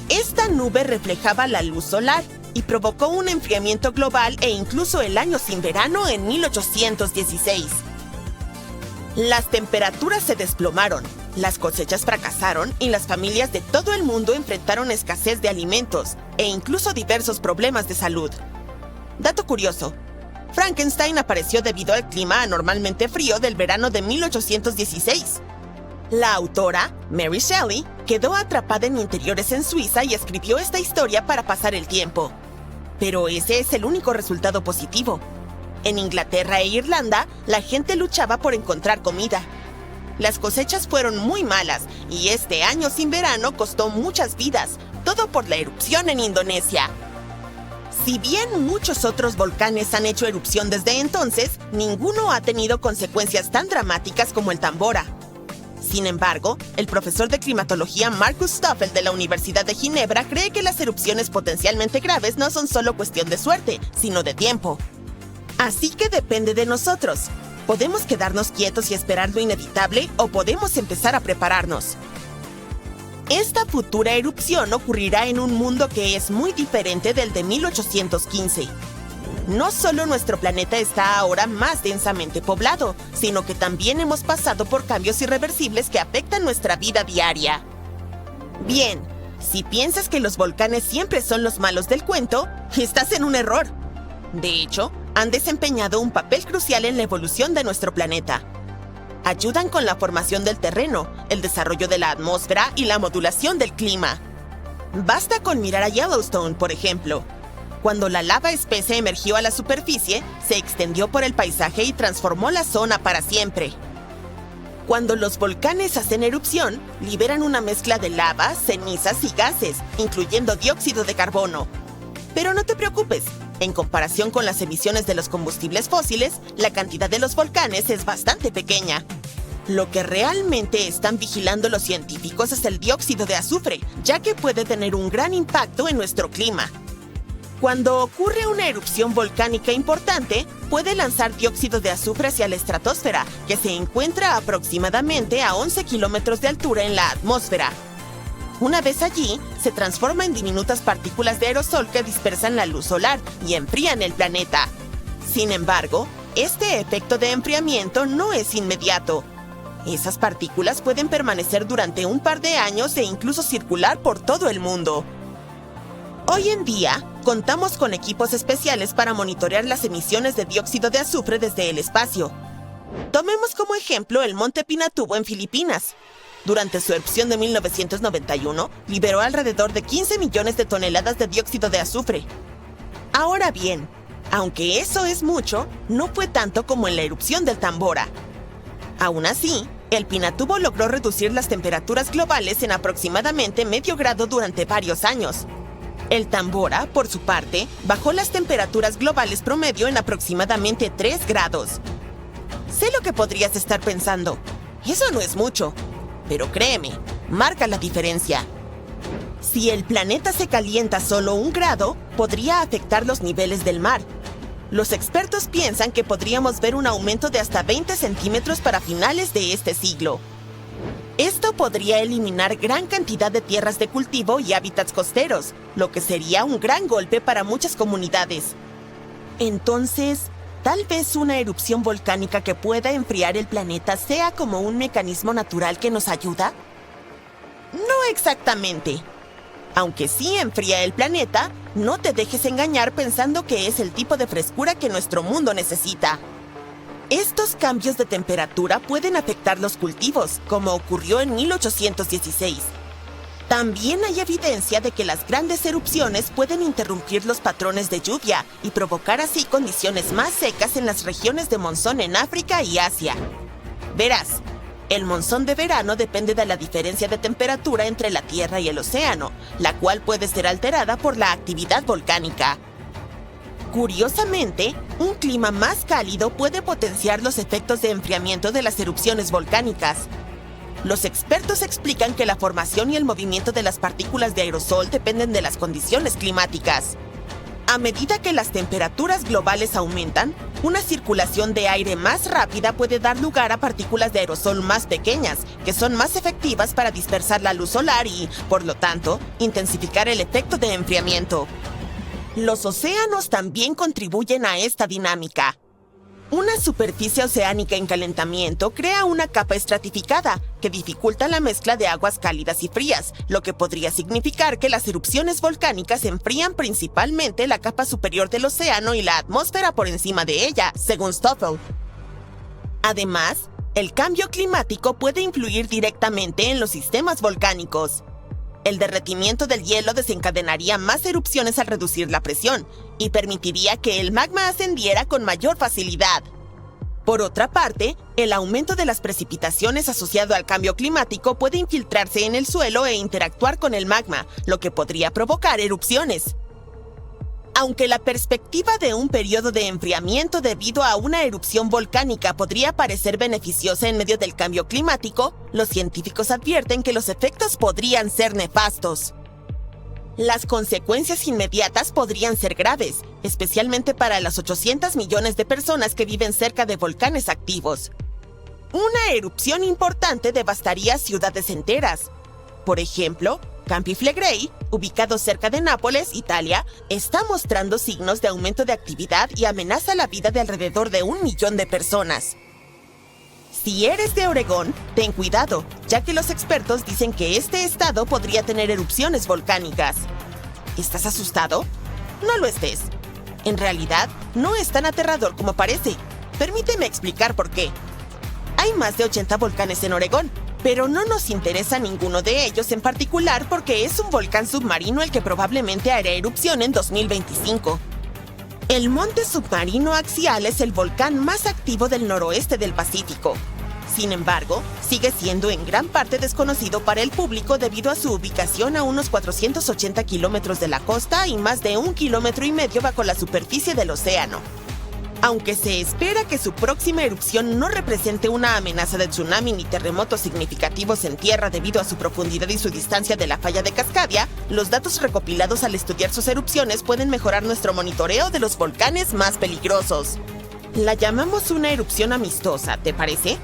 Esta nube reflejaba la luz solar y provocó un enfriamiento global e incluso el año sin verano en 1816. Las temperaturas se desplomaron, las cosechas fracasaron y las familias de todo el mundo enfrentaron escasez de alimentos e incluso diversos problemas de salud. Dato curioso: Frankenstein apareció debido al clima anormalmente frío del verano de 1816. La autora, Mary Shelley, quedó atrapada en interiores en Suiza y escribió esta historia para pasar el tiempo. Pero ese es el único resultado positivo. En Inglaterra e Irlanda, la gente luchaba por encontrar comida. Las cosechas fueron muy malas y este año sin verano costó muchas vidas, todo por la erupción en Indonesia. Si bien muchos otros volcanes han hecho erupción desde entonces, ninguno ha tenido consecuencias tan dramáticas como el Tambora. Sin embargo, el profesor de climatología Markus Stoffel de la Universidad de Ginebra cree que las erupciones potencialmente graves no son solo cuestión de suerte, sino de tiempo. Así que depende de nosotros. Podemos quedarnos quietos y esperar lo inevitable o podemos empezar a prepararnos. Esta futura erupción ocurrirá en un mundo que es muy diferente del de 1815. No solo nuestro planeta está ahora más densamente poblado, sino que también hemos pasado por cambios irreversibles que afectan nuestra vida diaria. Bien, si piensas que los volcanes siempre son los malos del cuento, estás en un error. De hecho, han desempeñado un papel crucial en la evolución de nuestro planeta. Ayudan con la formación del terreno, el desarrollo de la atmósfera y la modulación del clima. Basta con mirar a Yellowstone, por ejemplo. Cuando la lava espesa emergió a la superficie, se extendió por el paisaje y transformó la zona para siempre. Cuando los volcanes hacen erupción, liberan una mezcla de lava, cenizas y gases, incluyendo dióxido de carbono. Pero no te preocupes, en comparación con las emisiones de los combustibles fósiles, la cantidad de los volcanes es bastante pequeña. Lo que realmente están vigilando los científicos es el dióxido de azufre, ya que puede tener un gran impacto en nuestro clima. Cuando ocurre una erupción volcánica importante, puede lanzar dióxido de azufre hacia la estratosfera, que se encuentra aproximadamente a 11 kilómetros de altura en la atmósfera. Una vez allí, se transforma en diminutas partículas de aerosol que dispersan la luz solar y enfrían el planeta. Sin embargo, este efecto de enfriamiento no es inmediato. Esas partículas pueden permanecer durante un par de años e incluso circular por todo el mundo. Hoy en día, contamos con equipos especiales para monitorear las emisiones de dióxido de azufre desde el espacio. Tomemos como ejemplo el Monte Pinatubo en Filipinas. Durante su erupción de 1991, liberó alrededor de 15 millones de toneladas de dióxido de azufre. Ahora bien, aunque eso es mucho, no fue tanto como en la erupción del Tambora. Aún así, El Pinatubo logró reducir las temperaturas globales en aproximadamente medio grado durante varios años. El Tambora, por su parte, bajó las temperaturas globales promedio en aproximadamente 3 grados. Sé lo que podrías estar pensando. Eso no es mucho. Pero créeme, marca la diferencia. Si el planeta se calienta solo 1 grado, podría afectar los niveles del mar. Los expertos piensan que podríamos ver un aumento de hasta 20 centímetros para finales de este siglo. Esto podría eliminar gran cantidad de tierras de cultivo y hábitats costeros, lo que sería un gran golpe para muchas comunidades. Entonces, tal vez una erupción volcánica que pueda enfriar el planeta sea como un mecanismo natural que nos ayuda. No exactamente. Aunque sí enfría el planeta, no te dejes engañar pensando que es el tipo de frescura que nuestro mundo necesita. Estos cambios de temperatura pueden afectar los cultivos, como ocurrió en 1816. También hay evidencia de que las grandes erupciones pueden interrumpir los patrones de lluvia y provocar así condiciones más secas en las regiones de monzón en África y Asia. Verás, el monzón de verano depende de la diferencia de temperatura entre la Tierra y el océano, la cual puede ser alterada por la actividad volcánica. Curiosamente, un clima más cálido puede potenciar los efectos de enfriamiento de las erupciones volcánicas. Los expertos explican que la formación y el movimiento de las partículas de aerosol dependen de las condiciones climáticas. A medida que las temperaturas globales aumentan, una circulación de aire más rápida puede dar lugar a partículas de aerosol más pequeñas, que son más efectivas para dispersar la luz solar y, por lo tanto, intensificar el efecto de enfriamiento. Los océanos también contribuyen a esta dinámica. Una superficie oceánica en calentamiento crea una capa estratificada que dificulta la mezcla de aguas cálidas y frías, lo que podría significar que las erupciones volcánicas enfrían principalmente la capa superior del océano y la atmósfera por encima de ella, según Stoffel. Además, el cambio climático puede influir directamente en los sistemas volcánicos. El derretimiento del hielo desencadenaría más erupciones al reducir la presión y permitiría que el magma ascendiera con mayor facilidad. Por otra parte, el aumento de las precipitaciones asociado al cambio climático puede infiltrarse en el suelo e interactuar con el magma, lo que podría provocar erupciones. Aunque la perspectiva de un periodo de enfriamiento debido a una erupción volcánica podría parecer beneficiosa en medio del cambio climático, los científicos advierten que los efectos podrían ser nefastos. Las consecuencias inmediatas podrían ser graves, especialmente para las 800 millones de personas que viven cerca de volcanes activos. Una erupción importante devastaría ciudades enteras. Por ejemplo, Campi Flegrei, ubicado cerca de Nápoles, Italia, está mostrando signos de aumento de actividad y amenaza la vida de alrededor de 1 millón de personas. Si eres de Oregón, ten cuidado, ya que los expertos dicen que este estado podría tener erupciones volcánicas. ¿Estás asustado? No lo estés. En realidad, no es tan aterrador como parece. Permíteme explicar por qué. Hay más de 80 volcanes en Oregón, pero no nos interesa ninguno de ellos en particular porque es un volcán submarino el que probablemente hará erupción en 2025. El monte submarino axial es el volcán más activo del noroeste del Pacífico. Sin embargo, sigue siendo en gran parte desconocido para el público debido a su ubicación a unos 480 kilómetros de la costa y más de 1,5 kilómetros bajo la superficie del océano. Aunque se espera que su próxima erupción no represente una amenaza de tsunami ni terremotos significativos en tierra debido a su profundidad y su distancia de la falla de Cascadia, los datos recopilados al estudiar sus erupciones pueden mejorar nuestro monitoreo de los volcanes más peligrosos. La llamamos una erupción amistosa, ¿te parece?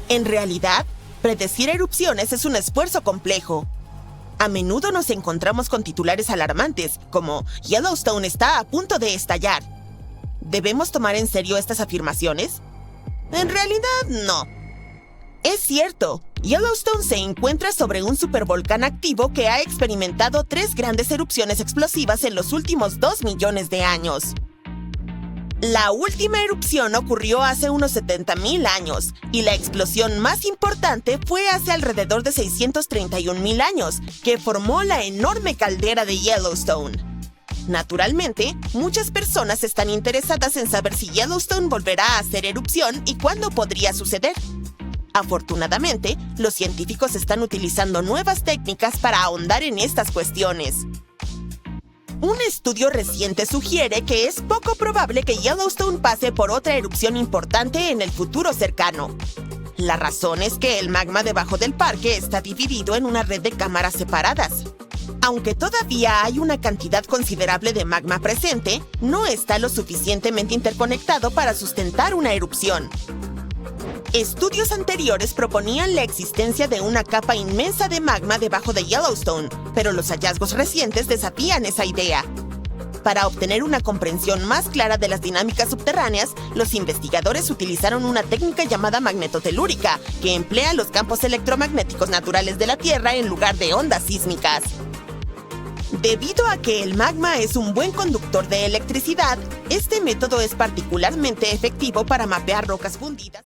En realidad, predecir erupciones es un esfuerzo complejo. A menudo nos encontramos con titulares alarmantes, como Yellowstone está a punto de estallar. ¿Debemos tomar en serio estas afirmaciones? En realidad, no. Es cierto, Yellowstone se encuentra sobre un supervolcán activo que ha experimentado 3 grandes erupciones explosivas en los últimos 2 millones de años. La última erupción ocurrió hace unos 70,000 años, y la explosión más importante fue hace alrededor de 631,000 años, que formó la enorme caldera de Yellowstone. Naturalmente, muchas personas están interesadas en saber si Yellowstone volverá a hacer erupción y cuándo podría suceder. Afortunadamente, los científicos están utilizando nuevas técnicas para ahondar en estas cuestiones. Un estudio reciente sugiere que es poco probable que Yellowstone pase por otra erupción importante en el futuro cercano. La razón es que el magma debajo del parque está dividido en una red de cámaras separadas. Aunque todavía hay una cantidad considerable de magma presente, no está lo suficientemente interconectado para sustentar una erupción. Estudios anteriores proponían la existencia de una capa inmensa de magma debajo de Yellowstone, pero los hallazgos recientes desafían esa idea. Para obtener una comprensión más clara de las dinámicas subterráneas, los investigadores utilizaron una técnica llamada magnetotelúrica, que emplea los campos electromagnéticos naturales de la Tierra en lugar de ondas sísmicas. Debido a que el magma es un buen conductor de electricidad, este método es particularmente efectivo para mapear rocas fundidas.